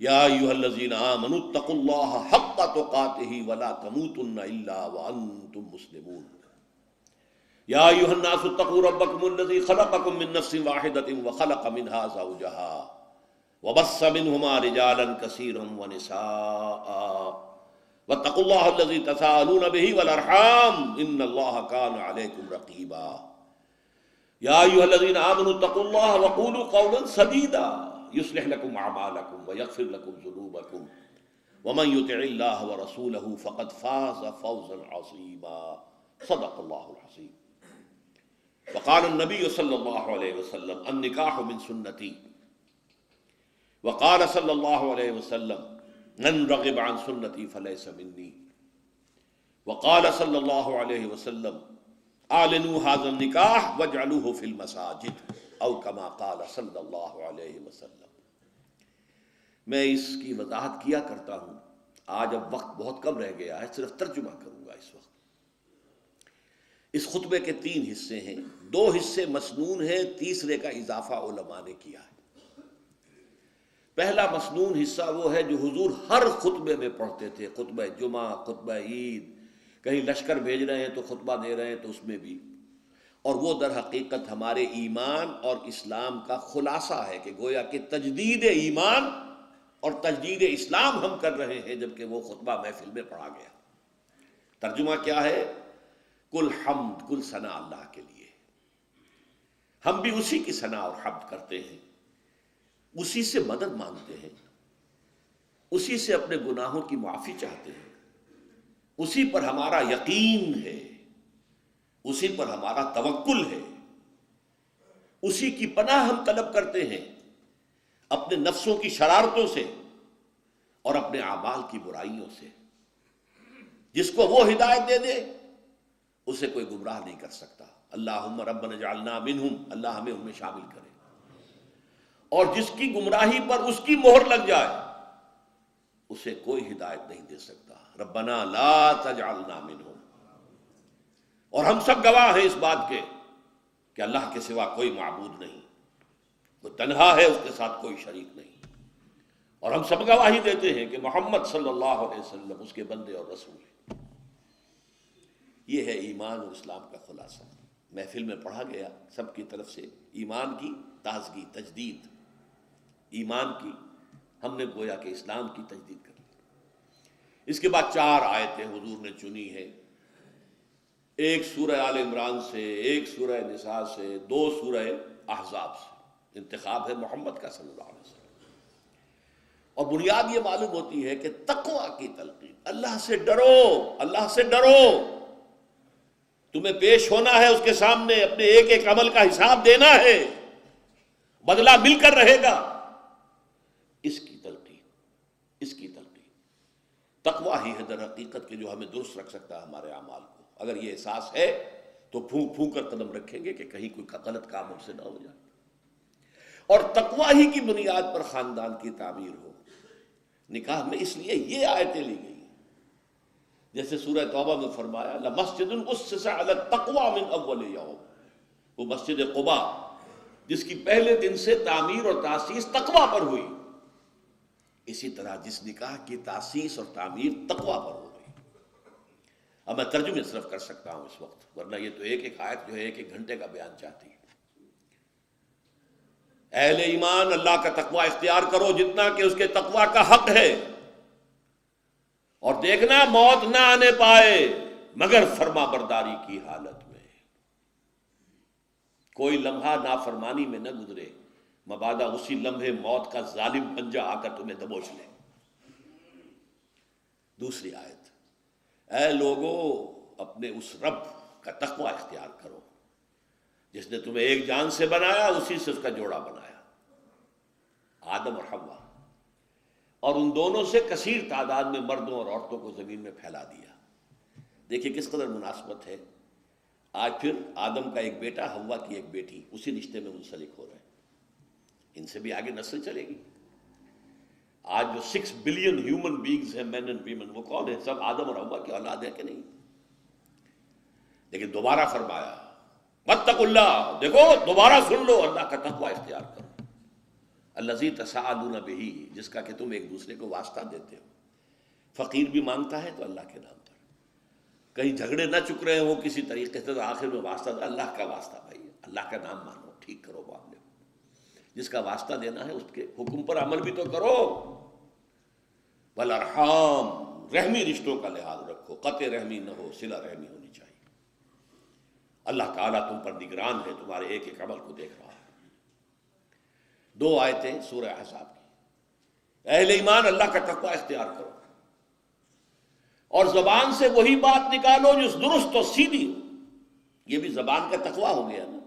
یا ایھا الذین آمنوا اتقوا اللہ حق تقاتہ ولا تموتن الا وانتم مسلمون. یا ایھا الناس اتقوا ربکم الذی خلقکم من نفس واحدۃ وخلق منها زوجها وبث منهما رجالا كثيرا ونساء واتقوا الله الذي تساءلون به والارحام ان الله كان عليكم رقيبا. یا ایھا الذین آمنوا اتقوا اللہ وقولوا قولا سدیدا یصلح لکم اعمالکم ویغفر لکم ذنوبکم ومن یطع اللہ ورسولہ فقد فاز فوزا عظیما. صدق اللہ العظیم. وقال النبی صلی اللہ علیہ وسلم النکاح من سنتی وقال صلی اللہ علیہ وسلم من رغب عن سنتی فلیس منی وقال صلی اللہ علیہ وسلم اعلنوا هذا النکاح واجعلوه في المساجد او كما قال صلی اللہ علیہ وسلم. میں اس کی وضاحت کیا کرتا ہوں. آج اب وقت بہت کم رہ گیا ہے، صرف ترجمہ کروں گا اس وقت. اس خطبے کے 3 حصے ہیں، 2 حصے مسنون ہیں، تیسرے کا اضافہ علماء نے کیا ہے. پہلا مسنون حصہ وہ ہے جو حضور ہر خطبے میں پڑھتے تھے، خطبہ جمعہ، خطبہ عید، کہیں لشکر بھیج رہے ہیں تو خطبہ دے رہے ہیں تو اس میں بھی. اور وہ در حقیقت ہمارے ایمان اور اسلام کا خلاصہ ہے کہ گویا کہ تجدید ایمان اور تجدید اسلام ہم کر رہے ہیں جبکہ وہ خطبہ محفل میں پڑھا گیا. ترجمہ کیا ہے؟ کل حمد، کل ثنا اللہ کے لیے. ہم بھی اسی کی ثنا اور حمد کرتے ہیں، اسی سے مدد مانگتے ہیں، اسی سے اپنے گناہوں کی معافی چاہتے ہیں، اسی پر ہمارا یقین ہے، اسی پر ہمارا توکل ہے، اسی کی پناہ ہم طلب کرتے ہیں اپنے نفسوں کی شرارتوں سے اور اپنے اعمال کی برائیوں سے. جس کو وہ ہدایت دے دے اسے کوئی گمراہ نہیں کر سکتا. اللہم ربنا اجعلنا منہم، اللہ ہمیں ان میں شامل کرے. اور جس کی گمراہی پر اس کی مہر لگ جائے اسے کوئی ہدایت نہیں دے سکتا. ربنا لا تجعلنا منہم. اور ہم سب گواہ ہیں اس بات کے کہ اللہ کے سوا کوئی معبود نہیں، وہ تنہا ہے، اس کے ساتھ کوئی شریک نہیں. اور ہم سب گواہی دیتے ہیں کہ محمد صلی اللہ علیہ وسلم اس کے بندے اور رسول ہیں. یہ ہے ایمان اور اسلام کا خلاصہ. محفل میں پڑھا گیا سب کی طرف سے ایمان کی تازگی، تجدید. ایمان کی ہم نے گویا کہ اسلام کی تجدید کر لی. اس کے بعد 4 آیتیں حضور نے چنی ہیں، ایک سورہ آل عمران سے، ایک سورہ نساء سے، 2 سورہ احزاب سے. انتخاب ہے محمد کا صلی اللہ علیہ وسلم. اور بنیاد یہ معلوم ہوتی ہے کہ تقویٰ کی تلقین، اللہ سے ڈرو، اللہ سے ڈرو. تمہیں پیش ہونا ہے اس کے سامنے، اپنے ایک ایک عمل کا حساب دینا ہے، بدلہ مل کر رہے گا. اس کی تلقین، اس کی تلقین. تقویٰ ہی ہے در حقیقت کہ جو ہمیں درست رکھ سکتا ہے ہمارے اعمال کو. اگر یہ احساس ہے تو پھونک پھونک کر قدم رکھیں گے کہ کہیں کوئی غلط کام ہم سے نہ ہو جائے. اور تقویٰ ہی کی بنیاد پر خاندان کی تعمیر ہو. نکاح میں اس لیے یہ آیتیں لی گئی ہیں، جیسے سورہ توبہ میں فرمایا لَمَسْجِدٌ أُسِّسَ عَلَى التَّقْوَى مِنْ أَوَّلِ يَوْمٍ. وہ مسجد قباء جس کی پہلے دن سے تعمیر اور تاسیس تقویٰ پر ہوئی، اسی طرح جس نکاح کی تاسیس اور تعمیر تقویٰ پر ہو گئی. اب میں ترجمے صرف کر سکتا ہوں اس وقت، ورنہ یہ تو ایک ایک آیت جو ہے 1 گھنٹے کا بیان چاہتی ہے. اہل ایمان اللہ کا تقویٰ اختیار کرو جتنا کہ اس کے تقویٰ کا حق ہے، اور دیکھنا موت نہ آنے پائے مگر فرما برداری کی حالت میں. کوئی لمحہ نافرمانی میں نہ گزرے مبادا اسی لمحے موت کا ظالم پنجہ آ کر تمہیں دبوچ لے. دوسری آیت، اے لوگو اپنے اس رب کا تقویٰ اختیار کرو جس نے تمہیں ایک جان سے بنایا، اسی سے اس کا جوڑا بنایا. آدم اور حوا، اور ان دونوں سے کثیر تعداد میں مردوں اور عورتوں کو زمین میں پھیلا دیا۔ دیکھیے کس قدر مناسبت ہے، آج پھر آدم کا ایک بیٹا، حوا کی ایک بیٹی اسی رشتے میں منسلک ہو رہے ہیں، ان سے بھی آگے نسل چلے گی۔ آج جو 6 بلین ہیومن بینگز ہیں، مین اینڈ ویمن، وہ کون ہیں؟ سب آدم اور حوا کی اولاد ہے کہ نہیں؟ لیکن دوبارہ فرمایا واتقوا اللہ، دیکھو دوبارہ سن لو، اللہ کا تقوی اختیار کرو، الذی تساءلون بہ، جس کا کہ تم ایک دوسرے کو واسطہ دیتے ہو۔ فقیر بھی مانگتا ہے تو اللہ کے نام پر، کہیں جھگڑے نہ چک رہے ہوں کسی طریقے سے تو آخر میں واسطہ دے، اللہ کا واسطہ بھائی، اللہ کا نام مانو، ٹھیک کرو معاملے کو، جس کا واسطہ دینا ہے اس کے حکم پر عمل بھی تو کرو۔ والارحام، رحمی رشتوں کا لحاظ رکھو، قطع رحمی نہ ہو، صلہ رحمی ہونی چاہیے۔ اللہ تعالیٰ تم پر نگران ہے، تمہارے ایک ایک عمل کو دیکھ رہا ہے۔ 2 آیتیں سورہ احزاب کی۔ اہل ایمان اللہ کا تقوی اختیار کرو، اور زبان سے وہی بات نکالو جو درست و سیدھی ہو۔ یہ بھی زبان کا تقوی ہو گیا نا،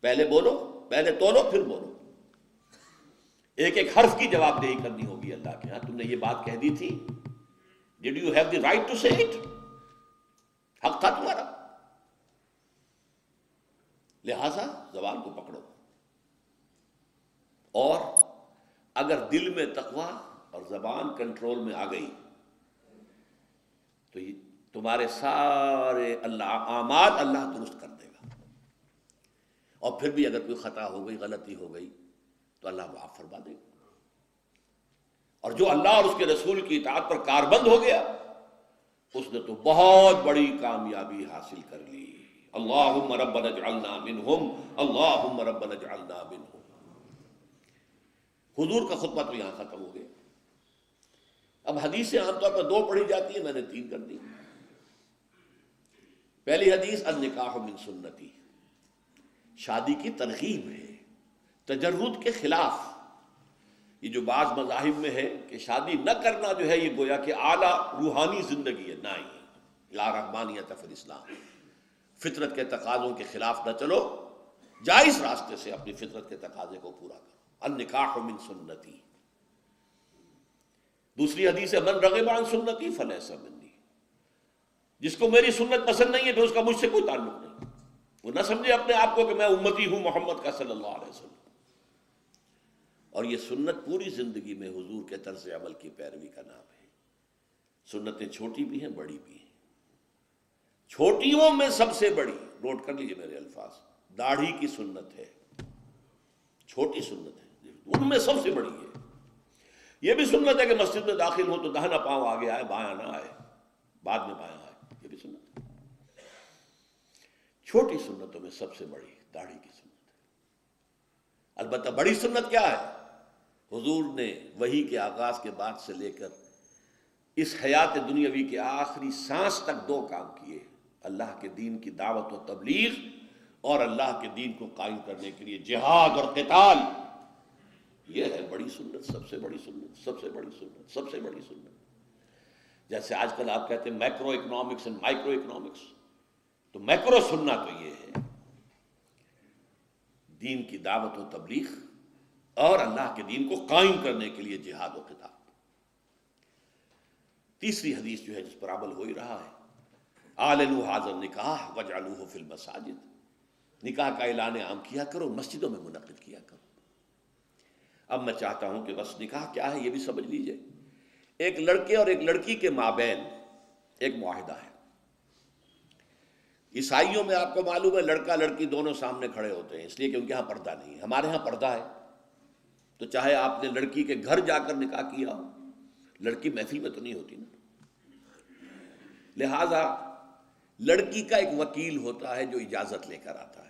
پہلے بولو، پہلے تولو پھر بولو، ایک ایک حرف کی جواب دہی کرنی ہوگی اللہ کے ہاں۔ تم نے یہ بات کہہ دی تھی، did you have the right to say it, حق تھا تمہارا، لہذا زبان کو پکڑو۔ اور اگر دل میں تقوی اور زبان کنٹرول میں آ گئی تو تمہارے سارے اعمال اللہ درست کر دے گا، اور پھر بھی اگر کوئی خطا ہو گئی، غلطی ہو گئی تو اللہ معاف فرما دے گا۔ اور جو اللہ اور اس کے رسول کی اطاعت پر کاربند ہو گیا، اس نے تو بہت بڑی کامیابی حاصل کر لی۔ اللہم ربنا اجعلنا منہم، اللہم ربنا اجعلنا منہم۔ حضور کا خطبہ تو یہاں ختم ہو گیا۔ اب حدیثیں عام طور پر 2 پڑھی جاتی ہیں، میں نے 3 کر دی۔ پہلی حدیث النکاح من سنتی، شادی کی ترغیب ہے تجرد کے خلاف۔ یہ جو بعض مذاہب میں ہے کہ شادی نہ کرنا جو ہے یہ گویا کہ اعلیٰ روحانی زندگی ہے، نہیں، لا رحمانیت فی الاسلام، فطرت کے تقاضوں کے خلاف نہ چلو، جائز راستے سے اپنی فطرت کے تقاضے کو پورا کرو۔ النکاح من سنتی۔ دوسری حدیث ہے من رغب عن سنتی فلیس منی، جس کو میری سنت پسند نہیں ہے تو اس کا مجھ سے کوئی تعلق نہیں، وہ نہ سمجھے اپنے آپ کو کہ میں امتی ہوں محمد کا صلی اللہ علیہ وسلم۔ اور یہ سنت پوری زندگی میں حضور کے طرز عمل کی پیروی کا نام ہے۔ سنتیں چھوٹی بھی ہیں، بڑی بھی ہیں۔ چھوٹیوں میں سب سے بڑی، نوٹ کر لیجیے میرے الفاظ، داڑھی کی سنت ہے، چھوٹی سنت ہے، ان میں سب سے بڑی ہے۔ یہ بھی سنت ہے کہ مسجد میں داخل ہو تو داہنا پاؤں آگے آئے، بایاں نہ آئے، بعد میں بایاں آئے، یہ بھی سنت ہے۔ چھوٹی سنتوں میں سب سے بڑی داڑھی کی سنت ہے۔ البتہ بڑی سنت کیا ہے؟ حضور نے وحی کے آغاز کے بعد سے لے کر اس حیات دنیاوی کے آخری سانس تک 2 کام کیے، اللہ کے دین کی دعوت و تبلیغ، اور اللہ کے دین کو قائم کرنے کے لیے جہاد اور قتال۔ یہ ہے بڑی سنت، سب سے بڑی سنت، سب سے بڑی سنت، سب سے بڑی سنت۔ جیسے آج کل آپ کہتے ہیں macro economics and micro economics, تو میکرو سننا تو یہ ہے دین کی دعوت و تبلیغ اور اللہ کے دین کو قائم کرنے کے لیے جہاد و قتال۔ تیسری حدیث جو ہے جس پر عمل ہو ہی رہا ہے، اعلنوا ھذا النکاح واجعلوہ فی المساجد، نکاح کا اعلان عام کیا کرو، مسجدوں میں منعقد کیا کرو۔ اب میں چاہتا ہوں کہ بس نکاح کیا ہے یہ بھی سمجھ لیجئے۔ ایک لڑکے اور ایک لڑکی کے مابین ایک معاہدہ ہے۔ عیسائیوں میں آپ کو معلوم ہے لڑکا لڑکی دونوں سامنے کھڑے ہوتے ہیں، اس لیے کہ ان کے ہاں پردہ نہیں ہے۔ ہمارے ہاں پردہ ہے، تو چاہے آپ نے لڑکی کے گھر جا کر نکاح کیا ہو، لڑکی محفل میں تو نہیں ہوتی نا، لہذا لڑکی کا ایک وکیل ہوتا ہے جو اجازت لے کر آتا ہے،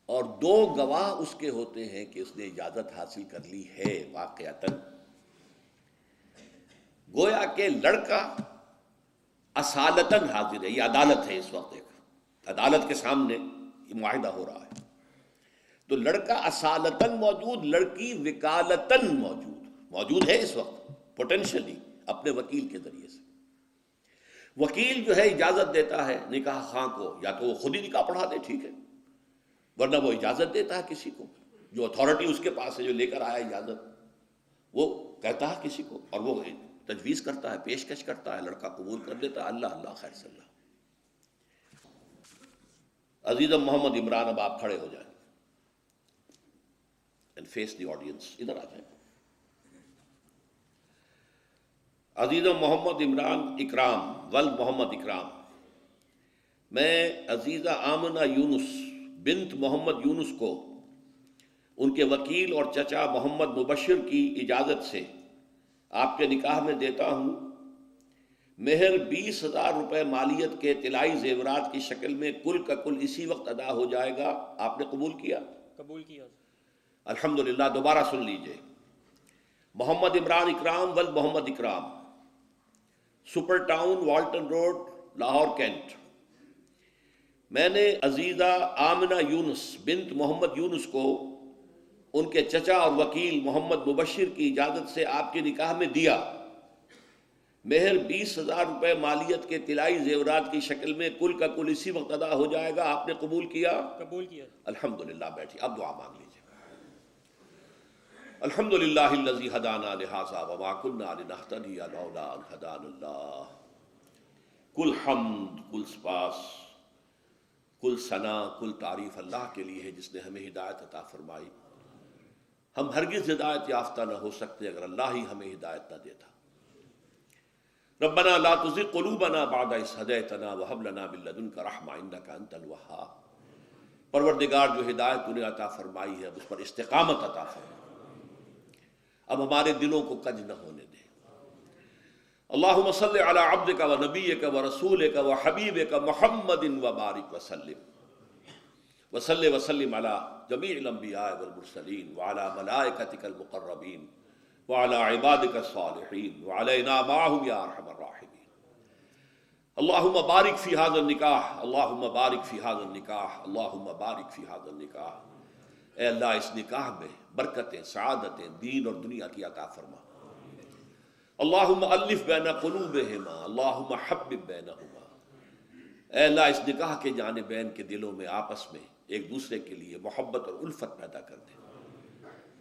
اور 2 گواہ اس کے ہوتے ہیں کہ اس نے اجازت حاصل کر لی ہے واقعتاً۔ گویا کہ لڑکا اصالتاً حاضر ہے، یہ عدالت ہے، اس وقت ایک عدالت کے سامنے یہ معاہدہ ہو رہا ہے، تو لڑکا اصالتاً موجود، لڑکی وکالتاً موجود ہے اس وقت پوٹینشلی اپنے وکیل کے ذریعے سے۔ وکیل جو ہے اجازت دیتا ہے نکاح خواہ کو، یا تو وہ خود ہی نکاح پڑھا دے، ٹھیک ہے، ورنہ وہ اجازت دیتا ہے کسی کو جو اتھارٹی اس کے پاس ہے، جو لے کر آیا اجازت، وہ کہتا ہے کسی کو اور وہ تجویز کرتا ہے، پیشکش کرتا ہے، لڑکا قبول کر لیتا ہے، اللہ اللہ خیر صلی اللہ۔ عزیزم محمد عمران، اب آپ کھڑے ہو جائیں اینڈ فیس دی آڈینس، ادھر آ جائیں۔ عزیزم محمد عمران اکرام ولد محمد اکرام، میں عزیزہ آمنہ یونس بنت محمد یونس کو ان کے وکیل اور چچا محمد مبشر کی اجازت سے آپ کے نکاح میں دیتا ہوں۔ مہر 20,000 روپے مالیت کے طلائی زیورات کی شکل میں کل کا کل اسی وقت ادا ہو جائے گا۔ آپ نے قبول کیا؟ قبول کیا۔ الحمدللہ۔ دوبارہ سن لیجئے، محمد عمران اکرام ولد Muhammad Ikram, super town Walton road, Lahore cantt. میں نے عزیزہ آمنہ یونس بنت محمد یونس کو ان کے چچا اور وکیل محمد مبشر کی اجازت سے آپ کے نکاح میں دیا۔ مہر 20,000 روپے مالیت کے طلائی زیورات کی شکل میں کل کا کل اسی وقت ادا ہو جائے گا۔ آپ نے قبول کیا؟ قبول کیا۔ الحمدللہ۔ بیٹھیے، اب دعا مانگ لیجیے۔ الحمدللہ الذی ہدانا لہذا وما کنا لنہتدی لولا ان ہدانا اللہ۔ کل حمد، کل سپاس، کل ثنا، کل تعریف اللہ کے لیے ہے جس نے ہمیں ہدایت عطا فرمائی۔ ہم ہرگز ہدایت یافتہ نہ ہو سکتے اگر اللہ ہی ہمیں ہدایت نہ دیتا۔ ربنا لا تزغ قلوبنا بعد اذ ہدیتنا وہب لنا من لدنک رحمہ انک انت الوہاب۔ پروردگار، جو ہدایت تو نے عطا فرمائی ہے اب اس پر استقامت عطا فرما، اب ہمارے دلوں کو کج نہ ہونے دے۔ اللہم صل علی عبدک و نبیک و رسولک و حبیبک محمد وبارک وسلم وصلی وسلم علی جمیع الانبیاء والمرسلین وعلی ملائکتک المقربین وعلی عبادک الصالحین وعلینا معہم یا ارحم الراحمین۔ اللہم بارک فی ھذا النکاح، اللہم بارک فی ھذا النکاح، اللہم بارک فی ھذا النکاح۔ اے اللہ، اس نکاح میں برکتیں، سعادتیں دین اور دنیا کی عطا فرما۔ اللہم الف بین قلوبہما، اللہم حبب بینہما۔ اے اللہ، اس نکاح کے جانبین کے دلوں میں آپس میں ایک دوسرے کے لیے محبت اور الفت پیدا کر دے۔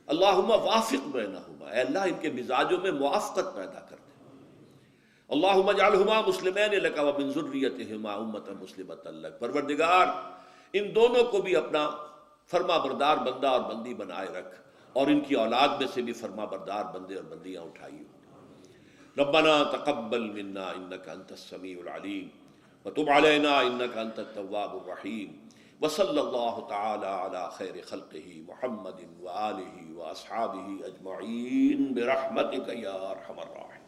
اللہم وافق بینہما، اے اللہ ان کے مزاجوں میں موافقت پیدا کر دے۔ اللہم اجعلہما مسلمین لک ومن ذریتہما امۃ مسلمۃ لک۔ پروردگار، ان دونوں کو بھی اپنا فرما بردار بندہ اور بندی بنائے رکھ، اور ان کی اولاد میں سے بھی فرما بردار بندے اور بندیاں اٹھائیو۔ ربنا تقبل منا انک انت السمیع العلیم وتب علینا انک انت التواب الرحیم، وصلی اللہ تعالی علی خیر خلقہ محمد وآلہ واصحابہ اجمعین برحمتک یا ارحم الراحمین۔